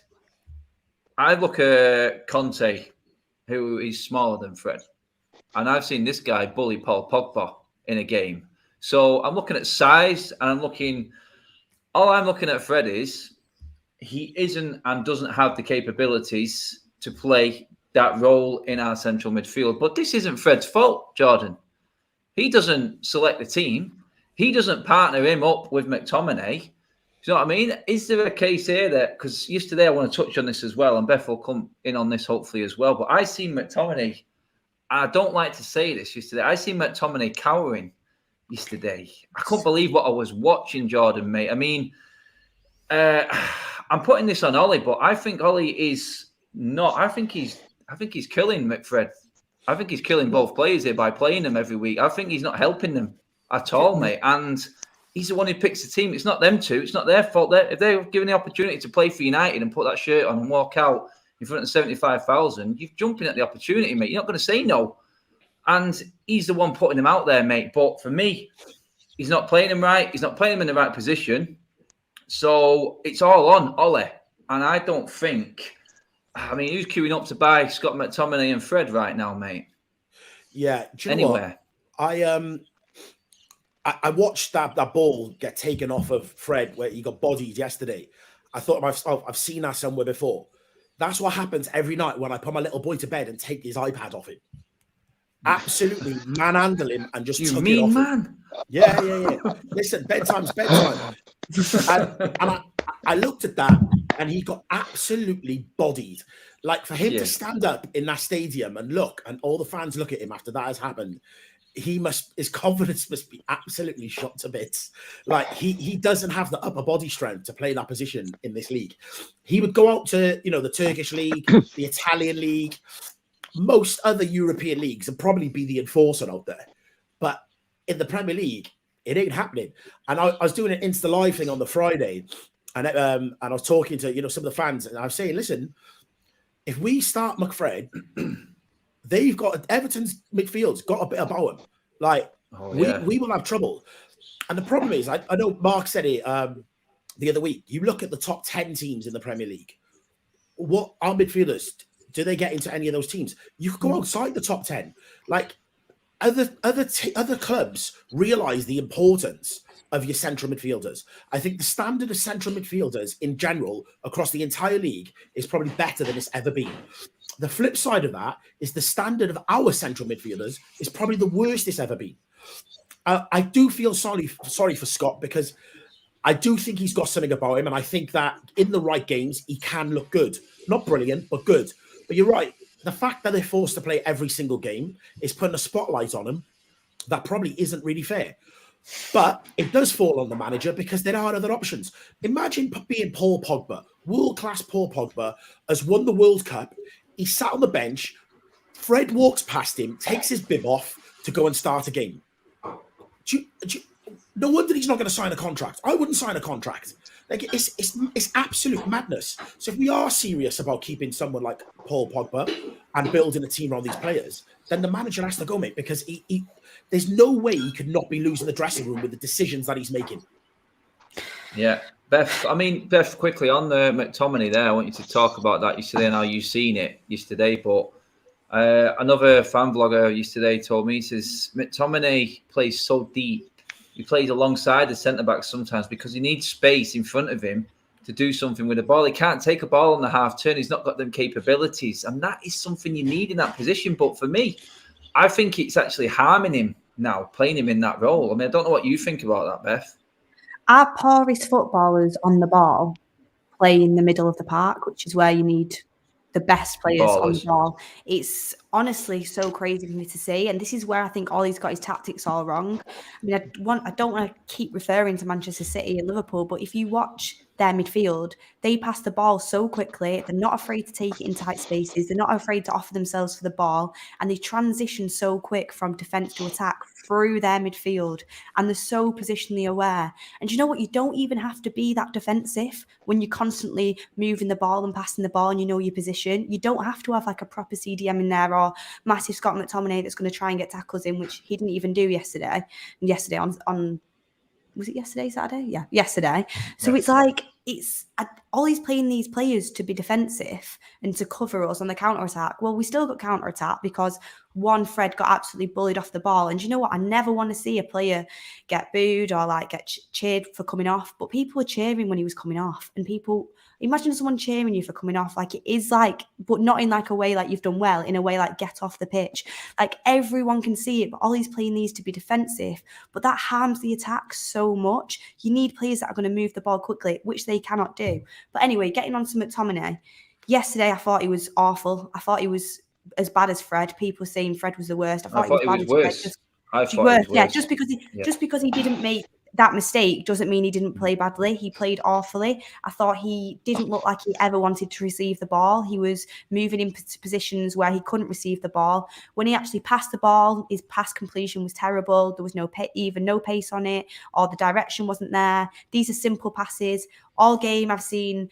I look at Conte, who is smaller than Fred, and I've seen this guy bully Paul Pogba in a game. So I'm looking at size, and all I'm looking at Fred is he isn't and doesn't have the capabilities to play that role in our central midfield. But this isn't Fred's fault, Jordan. He doesn't select the team. He doesn't partner him up with McTominay. Do you know what I mean? Is there a case here that, because yesterday I want to touch on this as well, and Beth will come in on this hopefully as well, but I seen McTominay, I don't like to say this yesterday, I seen McTominay cowering yesterday. I couldn't believe what I was watching, Jordan, mate. I mean, I'm putting this on Ollie, but I think Ollie is not, I think he's killing McFred. I think he's killing both players here by playing them every week. I think he's not helping them at all, mate. And he's the one who picks the team. It's not them two. It's not their fault. If they're given the opportunity to play for United and put that shirt on and walk out in front of 75,000, you're jumping at the opportunity, mate. You're not going to say no. And he's the one putting them out there, mate. But for me, he's not playing them right. He's not playing them in the right position. So it's all on Ollie. And I don't think... I mean, who's queuing up to buy Scott McTominay and Fred right now, mate? Yeah, do you know what? I watched that ball get taken off of Fred where he got bodied yesterday. I thought I've seen that somewhere before. That's what happens every night when I put my little boy to bed and take his iPad off him. Absolutely manhandle him and just took it off man. Him. Yeah. Listen, bedtime's bedtime. And I looked at that and he got absolutely bodied. Like for him to stand up in that stadium and look, and all the fans look at him after that has happened, his confidence must be absolutely shot to bits. Like he doesn't have the upper body strength to play that position in this league. He would go out to, the Turkish league, the Italian league, most other European leagues, and probably be the enforcer out there. But in the Premier League, it ain't happening. And I was doing an Insta Live thing on the Friday, and I was talking to some of the fans, and I was saying, listen, if we start McFred, they've got Everton's midfield's got a bit about them. Like we will have trouble. And the problem is, I know Mark said it the other week. You look at the top 10 teams in the Premier League. What are midfielders? Do they get into any of those teams? You could go outside the top 10. Like other clubs realize the importance of your central midfielders. I think the standard of central midfielders in general across the entire league is probably better than it's ever been. The flip side of that is the standard of our central midfielders is probably the worst it's ever been. I do feel sorry for Scott because I do think he's got something about him, and I think that in the right games he can look good. Not brilliant, but good. But you're right. The fact that they're forced to play every single game is putting a spotlight on him that probably isn't really fair. But it does fall on the manager because there are other options. Imagine being Paul Pogba, world-class Paul Pogba, has won the World Cup. He sat on the bench. Fred walks past him, takes his bib off to go and start a game. No wonder he's not going to sign a contract. I wouldn't sign a contract. Like it's absolute madness. So if we are serious about keeping someone like Paul Pogba and building a team around these players, then the manager has to go, mate, because he there's no way he could not be losing the dressing room with the decisions that he's making. Yeah. Beth, quickly on the McTominay there, I want you to talk about that yesterday and how you've seen it yesterday. But another fan vlogger yesterday told me, he says, McTominay plays so deep. He plays alongside the centre-back sometimes because he needs space in front of him to do something with the ball. He can't take a ball on the half-turn. He's not got them capabilities. And that is something you need in that position. But for me, I think it's actually harming him now, playing him in that role. I mean, I don't know what you think about that, Beth. Our poorest footballers on the ball play in the middle of the park, which is where you need the best players on the ball. It's honestly so crazy for me to see, and this is where I think Ollie's got his tactics all wrong. I mean, I don't want to keep referring to Manchester City and Liverpool, but if you watch their midfield. They pass the ball so quickly. They're not afraid to take it in tight spaces. They're not afraid to offer themselves for the ball. And they transition so quick from defence to attack through their midfield. And they're so positionally aware. And you know what? You don't even have to be that defensive when you're constantly moving the ball and passing the ball and you know your position. You don't have to have like a proper CDM in there or massive Scott McTominay that's going to try and get tackles in, which he didn't even do yesterday. And yesterday on was it yesterday, Saturday? Yeah, yesterday. So it's like, Ollie's playing these players to be defensive and to cover us on the counter-attack. Well, we still got counter-attack because Fred got absolutely bullied off the ball. And you know what? I never want to see a player get booed or like get cheered for coming off. But people were cheering when he was coming off. And people, imagine someone cheering you for coming off. Like, it is like, but not in like a way like you've done well, in a way like get off the pitch. Like, everyone can see it, but Ollie's playing these to be defensive. But that harms the attack so much. You need players that are going to move the ball quickly, which they cannot do. But anyway, getting on to McTominay, yesterday I thought he was awful. I thought he was as bad as Fred. People were saying Fred was the worst. I thought he was bad as worse. Fred. I thought he was worse. Yeah, just because he didn't make that mistake doesn't mean he didn't play badly. He played awfully. I thought he didn't look like he ever wanted to receive the ball. He was moving in positions where he couldn't receive the ball. When he actually passed the ball, his pass completion was terrible. There was no pace on it, or the direction wasn't there. These are simple passes. All game I've seen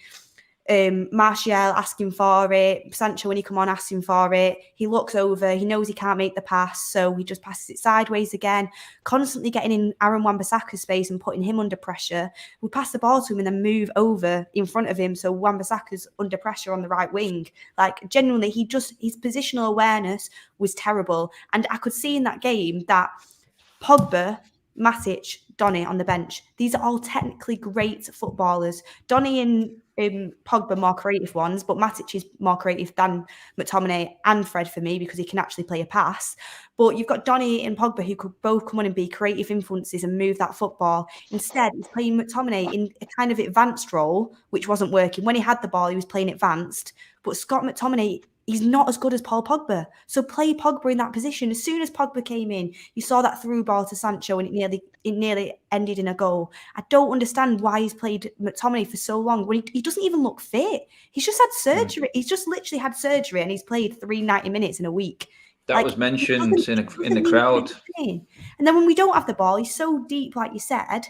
Martial asking for it, Sancho when he come on asking for it. He looks over, he knows he can't make the pass, so he just passes it sideways again, constantly getting in Aaron Wan-Bissaka's space and putting him under pressure. We pass the ball to him and then move over in front of him, so Wan-Bissaka's under pressure on the right wing. Like, genuinely, his positional awareness was terrible. And I could see in that game that Pogba, Matic, Donny on the bench, these are all technically great footballers. Donny and Pogba more creative ones, but Matic is more creative than McTominay and Fred for me because he can actually play a pass. But you've got Donny and Pogba who could both come on and be creative influences and move that football. Instead, he's playing McTominay in a kind of advanced role, which wasn't working. When he had the ball, he was playing advanced. But Scott McTominay, he's not as good as Paul Pogba. So play Pogba in that position. As soon as Pogba came in, you saw that through ball to Sancho and it nearly ended in a goal. I don't understand why he's played McTominay for so long when he doesn't even look fit. He's just had surgery. He's just literally had surgery and he's played 90 minutes in a week. That was mentioned in the crowd. And then when we don't have the ball, he's so deep, like you said,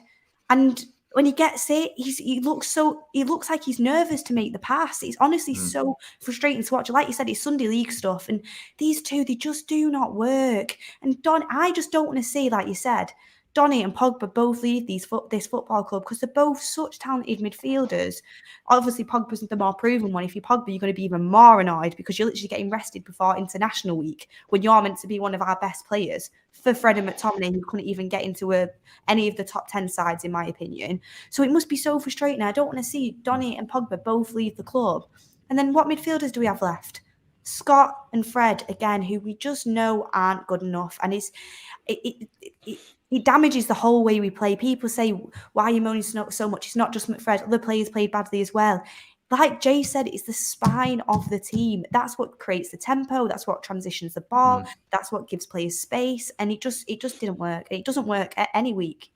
and when he gets it, he looks like he's nervous to make the pass. It's honestly so frustrating to watch. Like you said, it's Sunday League stuff, and these two, they just do not work. And I just don't want to see, like you said, Donny and Pogba both leave this football club because they're both such talented midfielders. Obviously, Pogba's the more proven one. If you're Pogba, you're going to be even more annoyed because you're literally getting rested before international week when you're meant to be one of our best players. For Fred and McTominay, who couldn't even get into any of the top 10 sides, in my opinion. So it must be so frustrating. I don't want to see Donny and Pogba both leave the club. And then what midfielders do we have left? Scott and Fred, again, who we just know aren't good enough. And it damages the whole way we play. People say, why are you moaning so much? It's not just McFred. Other players played badly as well. Like Jay said, it's the spine of the team. That's what creates the tempo. That's what transitions the ball. That's what gives players space. And it just didn't work. It doesn't work any week.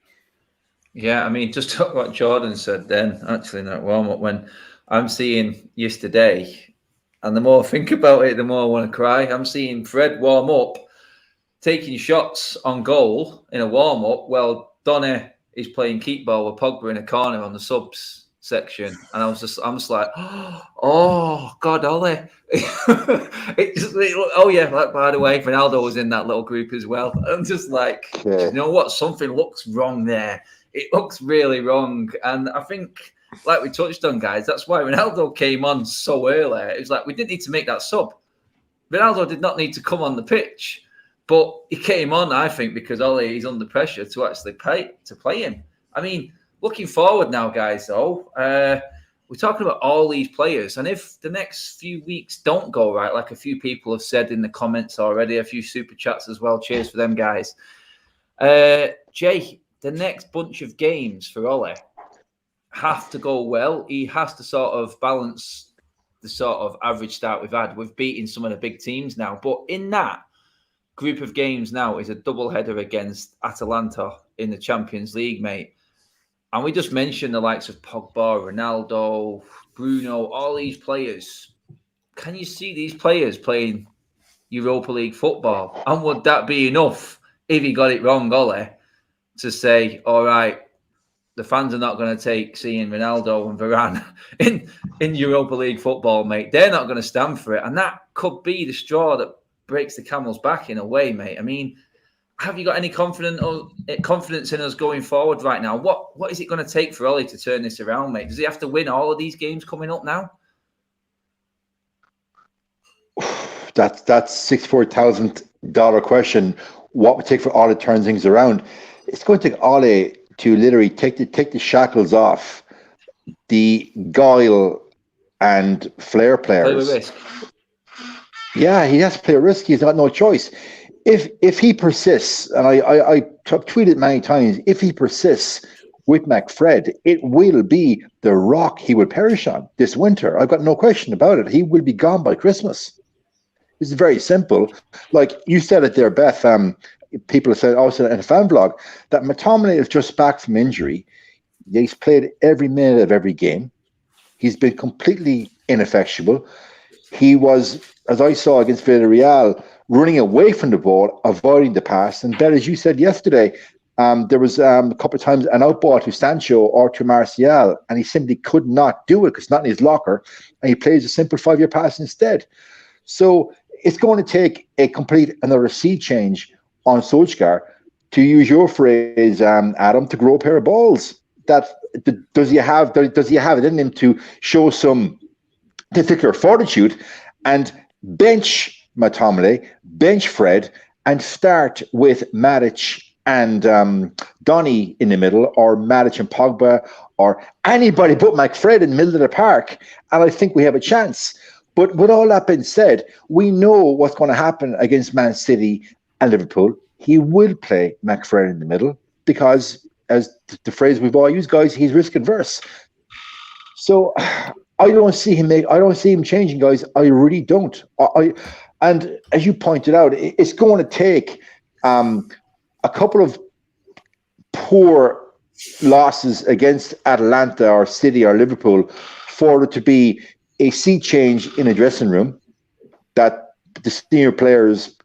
Yeah, I mean, just talk what Jordan said then, actually, in that warm-up, when I'm seeing yesterday, and the more I think about it, the more I want to cry. I'm seeing Fred warm up, taking shots on goal in a warm-up. Well, Donny is playing keep ball with Pogba in a corner on the subs section, and I'm just like, oh God, Ollie. Oh yeah, like, by the way, Ronaldo was in that little group as well. I'm just like, you know what? Something looks wrong there. It looks really wrong, and I think, like we touched on, guys, that's why Ronaldo came on so early. It was like we didn't need to make that sub. Ronaldo did not need to come on the pitch, but he came on, I think, because Ollie is under pressure to actually play him. I mean, looking forward now, guys, though, we're talking about all these players, and if the next few weeks don't go right, like a few people have said in the comments already, a few super chats as well, cheers for them, guys. Jay, the next bunch of games for Ollie have to go well. He has to sort of balance the sort of average start we've had. We've beaten some of the big teams now, but in that group of games now is a double header against Atalanta in the Champions League, mate. And we just mentioned the likes of Pogba, Ronaldo, Bruno, all these players. Can you see these players playing Europa League football? And would that be enough if he got it wrong, Ollie, to say, all right, the fans are not going to take seeing Ronaldo and Varane in Europa League football, mate. They're not going to stand for it. And that could be the straw that breaks the camel's back in a way, mate. I mean, have you got any confidence in us going forward right now? What is it going to take for Ollie to turn this around, mate? Does he have to win all of these games coming up now? That's $64,000 question. What would it take for Ollie to turn things around? It's going to take Ollie to literally take the shackles off the guile and flair players. Play with risk. Yeah, he has to play a risk. He's got no choice. If he persists, and I tweeted many times, if he persists with McFred, it will be the rock he will perish on this winter. I've got no question about it. He will be gone by Christmas. It's very simple. Like you said it there, Beth. People have said also in a fan blog that McTominay is just back from injury. He's played every minute of every game. He's been completely ineffectual. He was, as I saw against Villarreal, running away from the ball, avoiding the pass. And Ben, as you said yesterday, there was a couple of times an outball to Sancho or to Martial, and he simply could not do it because it's not in his locker, and he plays a simple 5-year pass instead. So it's going to take a complete another sea change on Solskjaer, to use your phrase, Adam, to grow a pair of balls. Does he have it in him to show some particular fortitude and bench McTominay, bench Fred, and start with Matic and Donny in the middle, or Matic and Pogba, or anybody but McFred in the middle of the park, and I think we have a chance. But with all that being said, we know what's going to happen against Man City and Liverpool. He will play McFred in the middle because, as the phrase we've all used, guys, he's risk adverse. So I don't see him changing, guys. I really don't. And as you pointed out, it's going to take a couple of poor losses against Atalanta or City or Liverpool for it to be a sea change in a dressing room that the senior players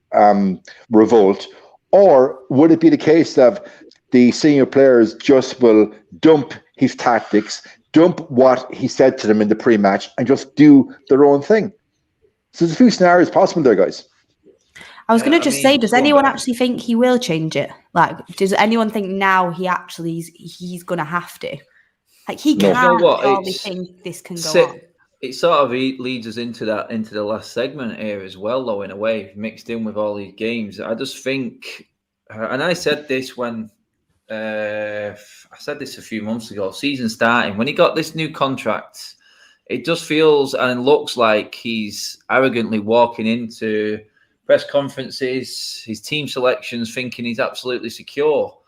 revolt, or would it be the case that the senior players just will dump his tactics, dump what he said to them in the pre-match, and just do their own thing? So there's a few scenarios possible there, guys. I was going to say, does anyone actually think he will change it? Like, does anyone think now he's going to have to? Like, he can't surely think this can go on. It sort of leads us into the last segment here as well, though, in a way, mixed in with all these games. I just think, and I said this when I said this a few months ago, season starting, when he got this new contract, it just feels and looks like he's arrogantly walking into press conferences, his team selections, thinking he's absolutely secure.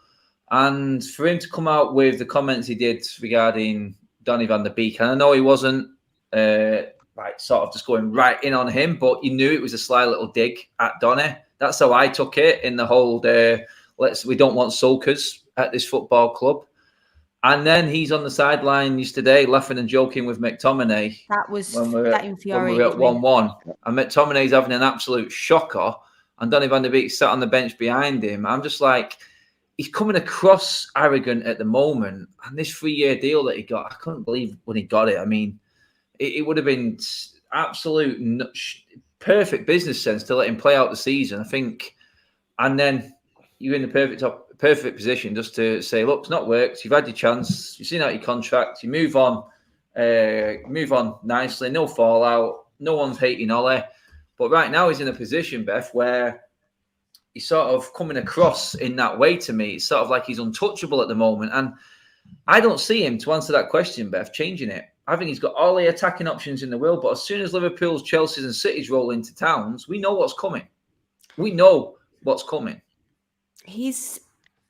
And for him to come out with the comments he did regarding Donny van der Beek, and I know he wasn't sort of just going right in on him, but you knew it was a sly little dig at Donny. That's how I took it in the whole we don't want sulkers at this football club. And then he's on the sideline yesterday laughing and joking with McTominay. That infuriated at 1-1. And McTominay's having an absolute shocker, and Donny van der Beek sat on the bench behind him. I'm just like, he's coming across arrogant at the moment. And this 3-year deal that he got, I couldn't believe when he got it. I mean, it would have been absolute perfect business sense to let him play out the season, I think. And then you're in the perfect position just to say, look, it's not worked. You've had your chance. You've seen out your contract. You move on nicely. No fallout. No one's hating Ollie. But right now he's in a position, Beth, where he's sort of coming across in that way to me. It's sort of like he's untouchable at the moment. And I don't see him, to answer that question, Beth, changing it. I think he's got all the attacking options in the world, but as soon as Liverpool's, Chelsea's and City's roll into towns, we know what's coming. We know what's coming. He's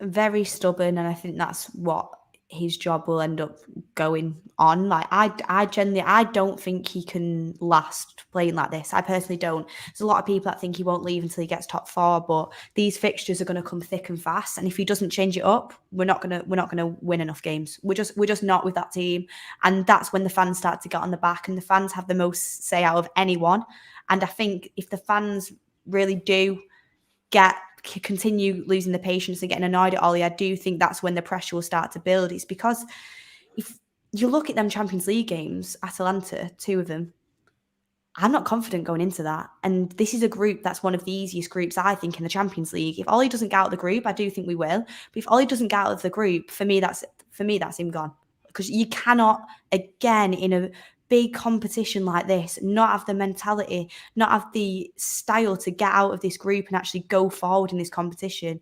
very stubborn, and I think that's what his job will end up going on. Like I genuinely, I don't think he can last playing like this. I personally don't. There's a lot of people that think he won't leave until he gets top 4, but these fixtures are going to come thick and fast. And if he doesn't change it up, we're not gonna win enough games. We're just not with that team. And that's when the fans start to get on the back, and the fans have the most say out of anyone. And I think if the fans really do continue losing the patience and getting annoyed at Ollie, I do think that's when the pressure will start to build. It's because if you look at them Champions League games, Atalanta, 2 of them, I'm not confident going into that. And this is a group that's one of the easiest groups, I think, in the Champions League. If Ollie doesn't get out of the group, I do think we will. But if Ollie doesn't get out of the group, for me, that's him gone. Because you cannot, again, in a big competition like this, not have the mentality, not have the style to get out of this group and actually go forward in this competition.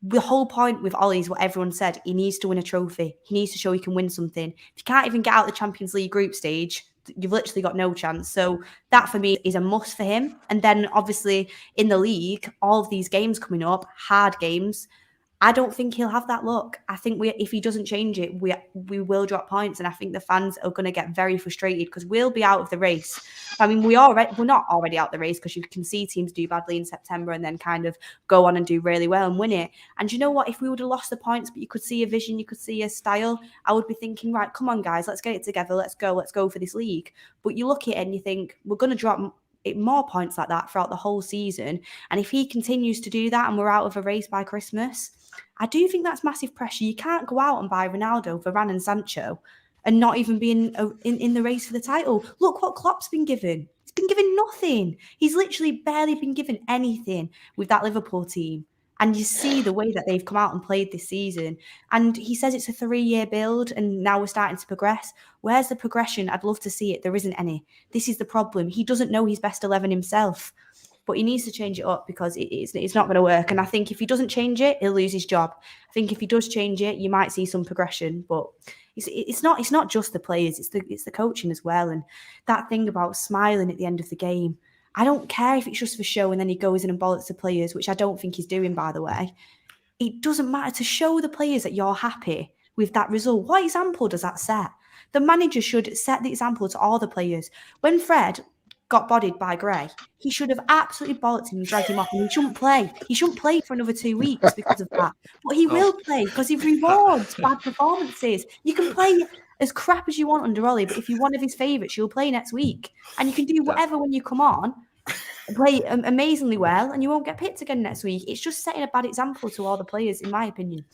The whole point with Ollie is what everyone said. He needs to win a trophy. He needs to show he can win something. If you can't even get out the Champions League group stage, you've literally got no chance. So that for me is a must for him. And then obviously in the league, all of these games coming up, hard games, I don't think he'll have that luck. I think if he doesn't change it, we will drop points, and I think the fans are going to get very frustrated because we'll be out of the race. I mean, we're not already out of the race, because you can see teams do badly in September and then kind of go on and do really well and win it. And you know what? If we would have lost the points, but you could see a vision, you could see a style, I would be thinking, right, come on, guys, let's get it together. Let's go for this league. But you look at it and you think, we're going to drop more points like that throughout the whole season. And if he continues to do that and we're out of a race by Christmas, I do think that's massive pressure. You can't go out and buy Ronaldo, Varane and Sancho and not even be in the race for the title. Look what Klopp's been given. He's been given nothing. He's literally barely been given anything with that Liverpool team. And you see the way that they've come out and played this season. And he says it's a 3-year build and now we're starting to progress. Where's the progression? I'd love to see it. There isn't any. This is the problem. He doesn't know his best 11 himself. But he needs to change it up because it's not going to work. And I think if he doesn't change it, he'll lose his job. I think if he does change it, you might see some progression. But it's not just the players, it's the coaching as well. And that thing about smiling at the end of the game, I don't care if it's just for show and then he goes in and bollocks the players, which I don't think he's doing, by the way. It doesn't matter to show the players that you're happy with that result. What example does that set? The manager should set the example to all the players. When Fred got bodied by Gray, he should have absolutely bollocked him and dragged him off, and he shouldn't play. He shouldn't play for another 2 weeks because of that. But he will play because he rewards bad performances. You can play as crap as you want under Ollie, but if you're one of his favourites, you'll play next week. And you can do whatever when you come on, play amazingly well, and you won't get picked again next week. It's just setting a bad example to all the players, in my opinion.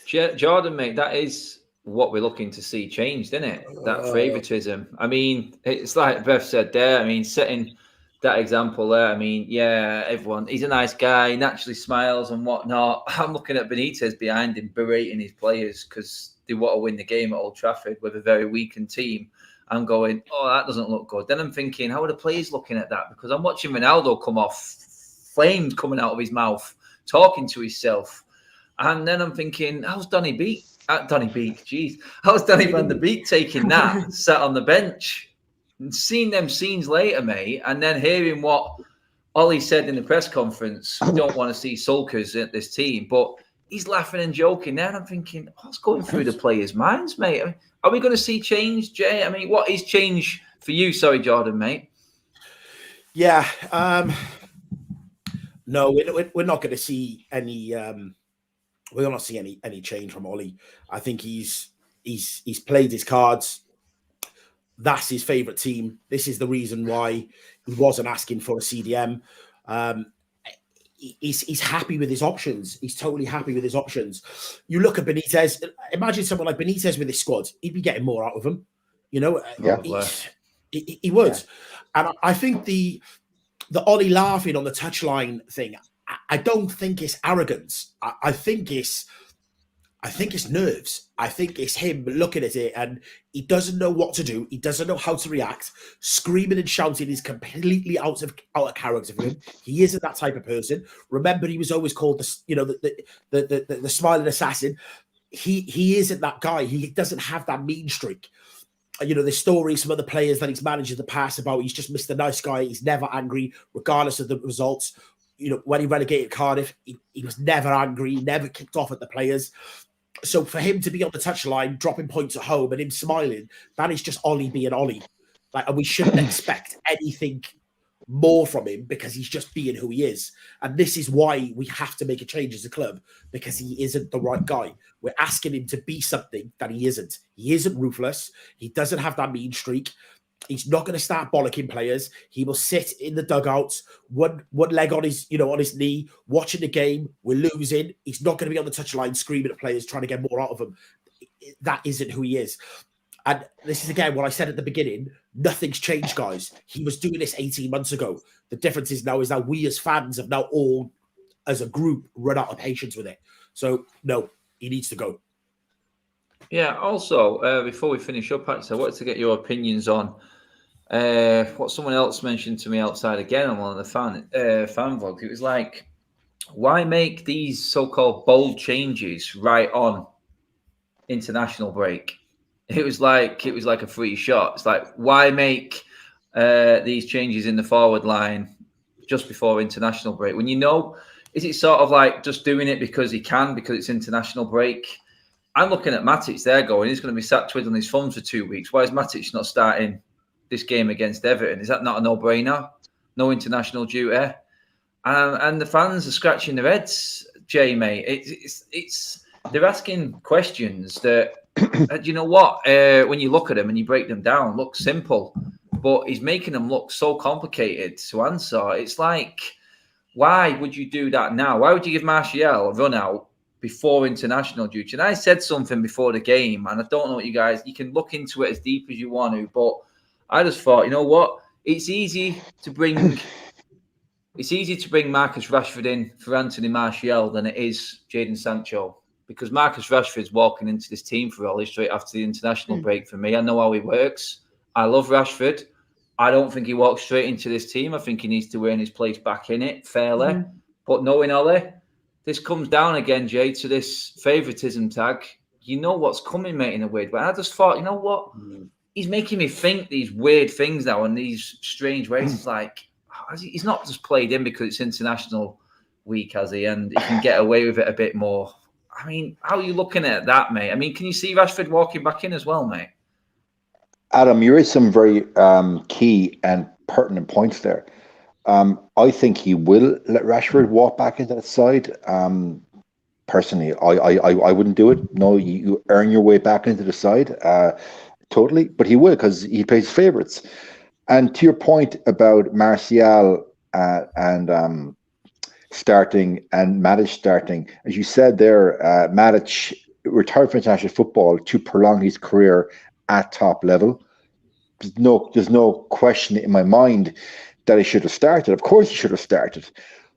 Jordan, mate, that is what we're looking to see changed, isn't it? That favouritism. I mean, it's like Beth said there. I mean, setting that example there. I mean, yeah, everyone, he's a nice guy, he naturally smiles and whatnot. I'm looking at Benitez behind him, berating his players because they want to win the game at Old Trafford with a very weakened team. I'm going, oh, that doesn't look good. Then I'm thinking, how are the players looking at that? Because I'm watching Ronaldo come off, flames coming out of his mouth, talking to himself. And then I'm thinking, how's Donny Beek? How's Donny van der Beek taking that, sat on the bench? And seeing them scenes later, mate, and then hearing what Ollie said in the press conference, we don't want to see sulkers at this team, but he's laughing and joking there. And I'm thinking, what's going through the players' minds, mate? I mean, are we going to see change, Jay? I mean, what is change for you? Sorry, Jordan, mate. Yeah. No, we're not going to see any. We're not see any change from Ollie. I think he's played his cards. That's his favourite team. This is the reason why he wasn't asking for a CDM. He's happy with his options. He's totally happy with his options. You look at Benitez. Imagine someone like Benitez with his squad. He'd be getting more out of him. You know, he would. Yeah. And I think the Ollie laughing on the touchline thing, I don't think it's arrogance. I think it's nerves. I think it's him looking at it and he doesn't know what to do. He doesn't know how to react. Screaming and shouting is completely out of character for him. He isn't that type of person. Remember, he was always called the smiling assassin. He isn't that guy. He doesn't have that mean streak. You know, there's stories from other players that he's managed in the past about he's just Mr. Nice Guy. He's never angry, regardless of the results. You know, when he relegated Cardiff, he was never angry, never kicked off at the players. So for him to be on the touchline, dropping points at home, and him smiling, that is just Ollie being Ollie. Like, and we shouldn't expect anything more from him because he's just being who he is. And this is why we have to make a change as a club, because he isn't the right guy. We're asking him to be something that he isn't. He isn't ruthless. He doesn't have that mean streak. He's not going to start bollocking players. He will sit in the dugouts, one leg on his, on his knee, watching the game. We're losing. He's not going to be on the touchline screaming at players, trying to get more out of them. That isn't who he is. And this is, again, what I said at the beginning. Nothing's changed, guys. He was doing this 18 months ago. The difference is that we as fans have now all, as a group, run out of patience with it. So, no, he needs to go. Yeah, also, before we finish up, actually, I wanted to get your opinions on what someone else mentioned to me outside again on one of the fan vlogs. It was like, why make these so-called bold changes right on international break? It was like a free shot. It's like, why make these changes in the forward line just before international break? When is it sort of like just doing it because he can, because it's international break? I'm looking at Matic there going, he's going to be sat twiddling his thumbs for 2 weeks. Why is Matic not starting this game against Everton? Is that not a no-brainer? No international duty? And the fans are scratching their heads, Jay, mate. They're asking questions that, you know what? When you look at them and you break them down, look simple, but he's making them look so complicated to answer. It's like, why would you do that now? Why would you give Martial a run out before international duty? And I said something before the game, and I don't know what you can look into it as deep as you want to, but I just thought, you know what? It's easy to bring Marcus Rashford in for Anthony Martial than it is Jadon Sancho, because Marcus Rashford's walking into this team for Ollie straight after the international break for me. I know how he works. I love Rashford. I don't think he walks straight into this team. I think he needs to earn his place back in it fairly. But knowing Ollie, this comes down again, Jay, to this favouritism tag. You know what's coming, mate, in a weird way. I just thought, you know what? He's making me think these weird things now in these strange ways. It's like, he's not just played in because it's international week, has he? And he can get away with it a bit more. I mean, how are you looking at that, mate? I mean, can you see Rashford walking back in as well, mate? Adam, you raised some very key and pertinent points there. I think he will let Rashford walk back into that side. Personally, I wouldn't do it. No, you earn your way back into the side, totally. But he will, because he plays favourites. And to your point about Martial and starting and Matic starting, as you said there, Matic retired from international football to prolong his career at top level. There's no question in my mind that he should have started. Of course he should have started.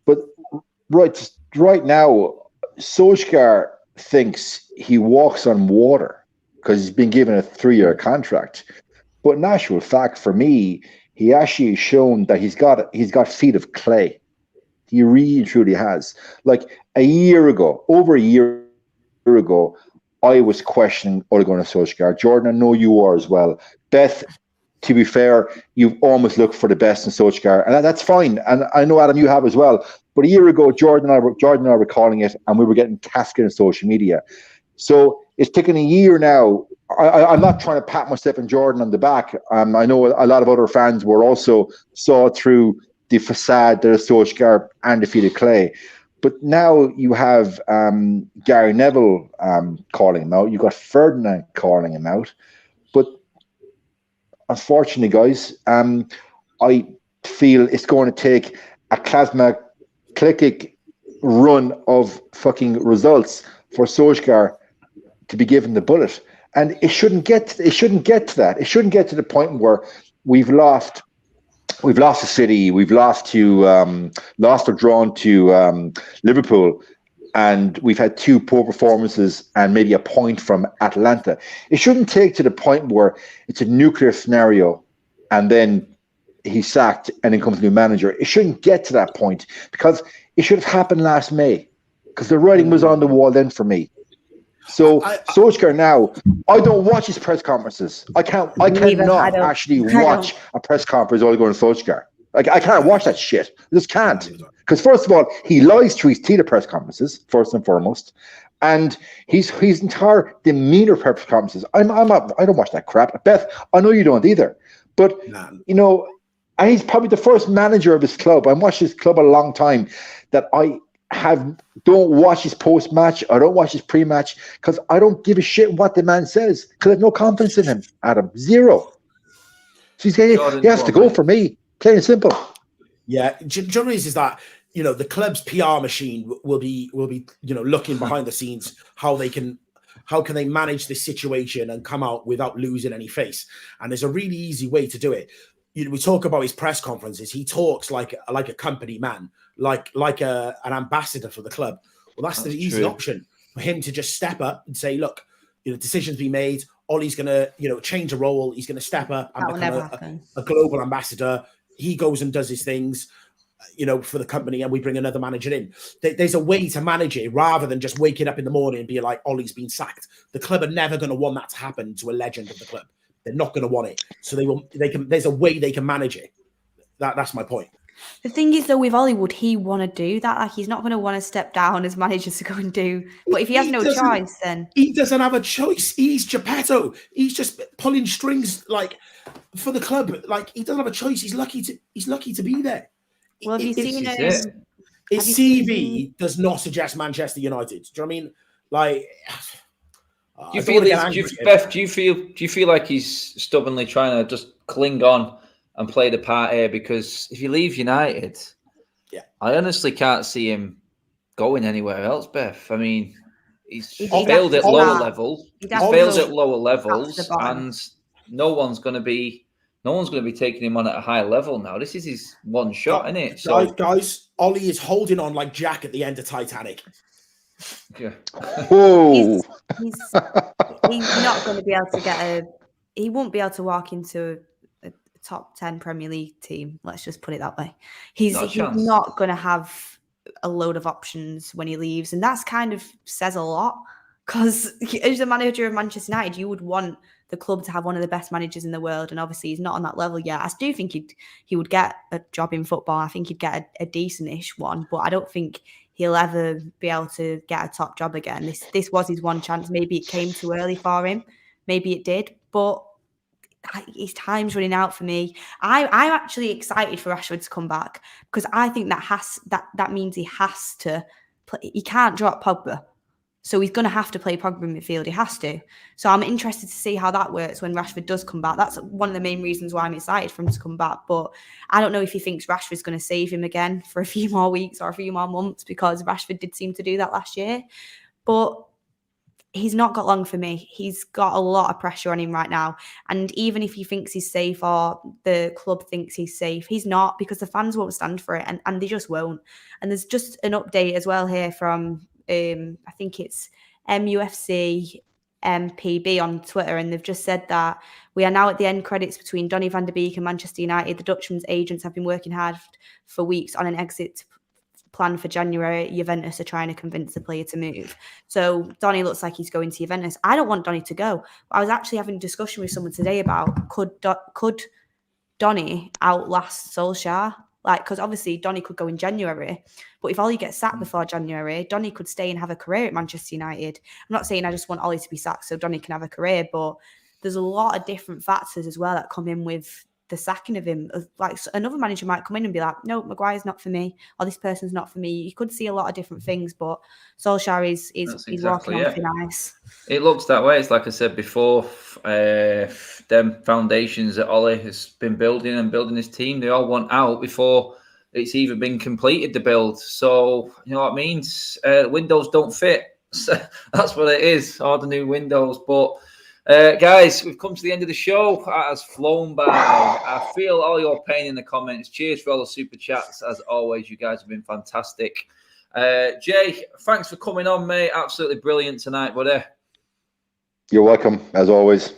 But right now, Solskjaer thinks he walks on water because he's been given a 3-year contract. But in actual fact, for me, he actually has shown that he's got feet of clay. He really truly has. Like over a year ago, I was questioning Ole Gunnar Solskjaer. Jordan, I know you are as well. Beth, to be fair, you've almost looked for the best in Solskjaer, and that's fine. And I know, Adam, you have as well. But a year ago, Jordan and I were calling it, and we were getting casket on social media. So it's taken a year now. I'm not trying to pat myself and Jordan on the back. I know a lot of other fans were also saw through the facade that is Solskjaer and the feet of clay. But now you have Gary Neville calling him out. You've got Ferdinand calling him out. But unfortunately, guys, I feel it's going to take a cataclysmic run of fucking results for Solskjaer to be given the bullet. And it shouldn't get to that. It shouldn't get to the point where we've lost to City, we've lost or drawn to Liverpool, and we've had 2 poor performances and maybe a point from Atalanta. It shouldn't take to the point where it's a nuclear scenario and then he's sacked and then comes a new manager. It shouldn't get to that point, because it should have happened last May, because the writing was on the wall then for me. So Solskjaer now, I don't watch his press conferences. I cannot actually watch a press conference all going to Solskjaer. Like, I can't watch that shit. I just can't. Because first of all, he lies through his tele press conferences, first and foremost. And his entire demeanor press conferences. I don't watch that crap. Beth, I know you don't either. But, you know, and he's probably the first manager of his club. I've watched his club a long time that don't watch his post-match. I don't watch his pre-match because I don't give a shit what the man says because I have no confidence in him, Adam. Zero. So he has to go for me. Plain and simple. Yeah. John is that, you know, the club's PR machine will be, you know, looking behind the scenes how can they manage this situation and come out without losing any face. And there's a really easy way to do it. You know, we talk about his press conferences. He talks like a company man, like an ambassador for the club. Well, that's the easy option for him to just step up and say, look, you know, decisions be made. Ollie's going to, you know, change a role. He's going to step up and become a global ambassador. He goes and does his things, you know, for the company, and we bring another manager in. There's a way to manage it rather than just waking up in the morning and be like, Ollie's been sacked. The club are never going to want that to happen to a legend of the club. They're not going to want it. So there's a way they can manage it. That's my point. The thing is, though, with Ollie, would he want to do that? Like, he's not going to want to step down as manager to go and do. But if he has no choice, then he doesn't have a choice. He's Geppetto. He's just pulling strings like for the club. Like, he doesn't have a choice. He's lucky to be there. Well, have you seen his CV does not suggest Manchester United. Do you know what I mean? Like, do you feel like he's stubbornly trying to just cling on and play the part here? Because if he leaves United, I honestly can't see him going anywhere else, Beth. I mean, he's failed at lower levels. He's failed at lower levels, and no one's going to be taking him on at a high level now. This is his one shot, isn't it? So, guys, Ollie is holding on like Jack at the end of Titanic. Yeah. Whoa. He's not going to be able to he won't be able to walk into a top 10 Premier League team. Let's just put it that way. He's not going to have a load of options when he leaves. And that's kind of says a lot, because as the manager of Manchester United, you would want the club to have one of the best managers in the world. And obviously he's not on that level yet. I do think he would get a job in football. I think he'd get a decent-ish one, but I don't think he'll ever be able to get a top job again. This was his one chance. Maybe it came too early for him. Maybe it did, but his time's running out for me. I'm actually excited for Rashford to come back, because I think that means he has to play. He can't drop Pogba. So he's going to have to play Pogba in midfield. He has to. So I'm interested to see how that works when Rashford does come back. That's one of the main reasons why I'm excited for him to come back. But I don't know if he thinks Rashford's going to save him again for a few more weeks or a few more months, because Rashford did seem to do that last year. But he's not got long for me. He's got a lot of pressure on him right now. And even if he thinks he's safe or the club thinks he's safe, he's not, because the fans won't stand for it, and they just won't. And there's just an update as well here from I think it's MUFC MPB on Twitter, and they've just said that we are now at the end credits between Donny van der Beek and Manchester United. The Dutchman's agents have been working hard for weeks on an exit plan for January. Juventus are trying to convince the player to move. So Donny looks like he's going to Juventus. I don't want Donny to go. I was actually having a discussion with someone today about could Donny outlast Solskjaer? Like, because obviously Donny could go in January, but if Ollie gets sacked before January, Donny could stay and have a career at Manchester United. I'm not saying I just want Ollie to be sacked so Donny can have a career, but there's a lot of different factors as well that come in with the sacking of him. Like, another manager might come in and be like, no, Maguire's not for me, or this person's not for me. You could see a lot of different things, but Solskjaer is walking on thin ice. It looks that way. It's like I said before, them foundations that Ollie has been building his team, they all want out before it's even been completed, the build. So, you know what it means? Windows don't fit. So that's what it is, all the new windows. But guys, we've come to the end of the show. It has flown by. I feel all your pain in the comments. Cheers for all the super chats. As always, you guys have been fantastic. Jay, thanks for coming on, mate. Absolutely brilliant tonight, buddy. You're welcome, as always.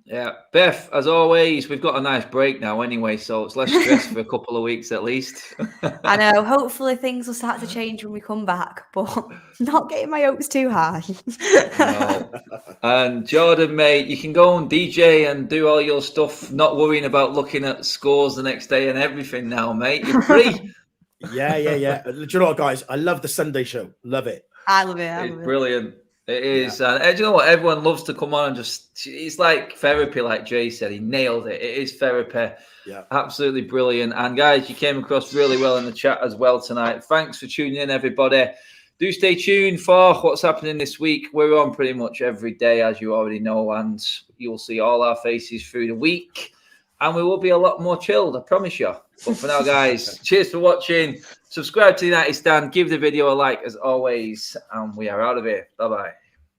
Yeah, Beth, as always, we've got a nice break now anyway, so it's less stress for a couple of weeks at least. I know. Hopefully things will start to change when we come back, but not getting my hopes too high. No. And Jordan, mate, you can go and DJ and do all your stuff, not worrying about looking at scores the next day and everything now, mate. You're free. Yeah. Do you know what, guys? I love the Sunday show. Love it. I love it. It's brilliant. It is. And do you know what? Everyone loves to come on and it's like therapy, like Jay said. He nailed it. It is therapy. Yeah. Absolutely brilliant. And guys, you came across really well in the chat as well tonight. Thanks for tuning in, everybody. Do stay tuned for what's happening this week. We're on pretty much every day, as you already know, and you'll see all our faces through the week. And we will be a lot more chilled, I promise you. But for now, guys, cheers for watching. Subscribe to the United Stand. Give the video a like, as always. And we are out of here. Bye-bye.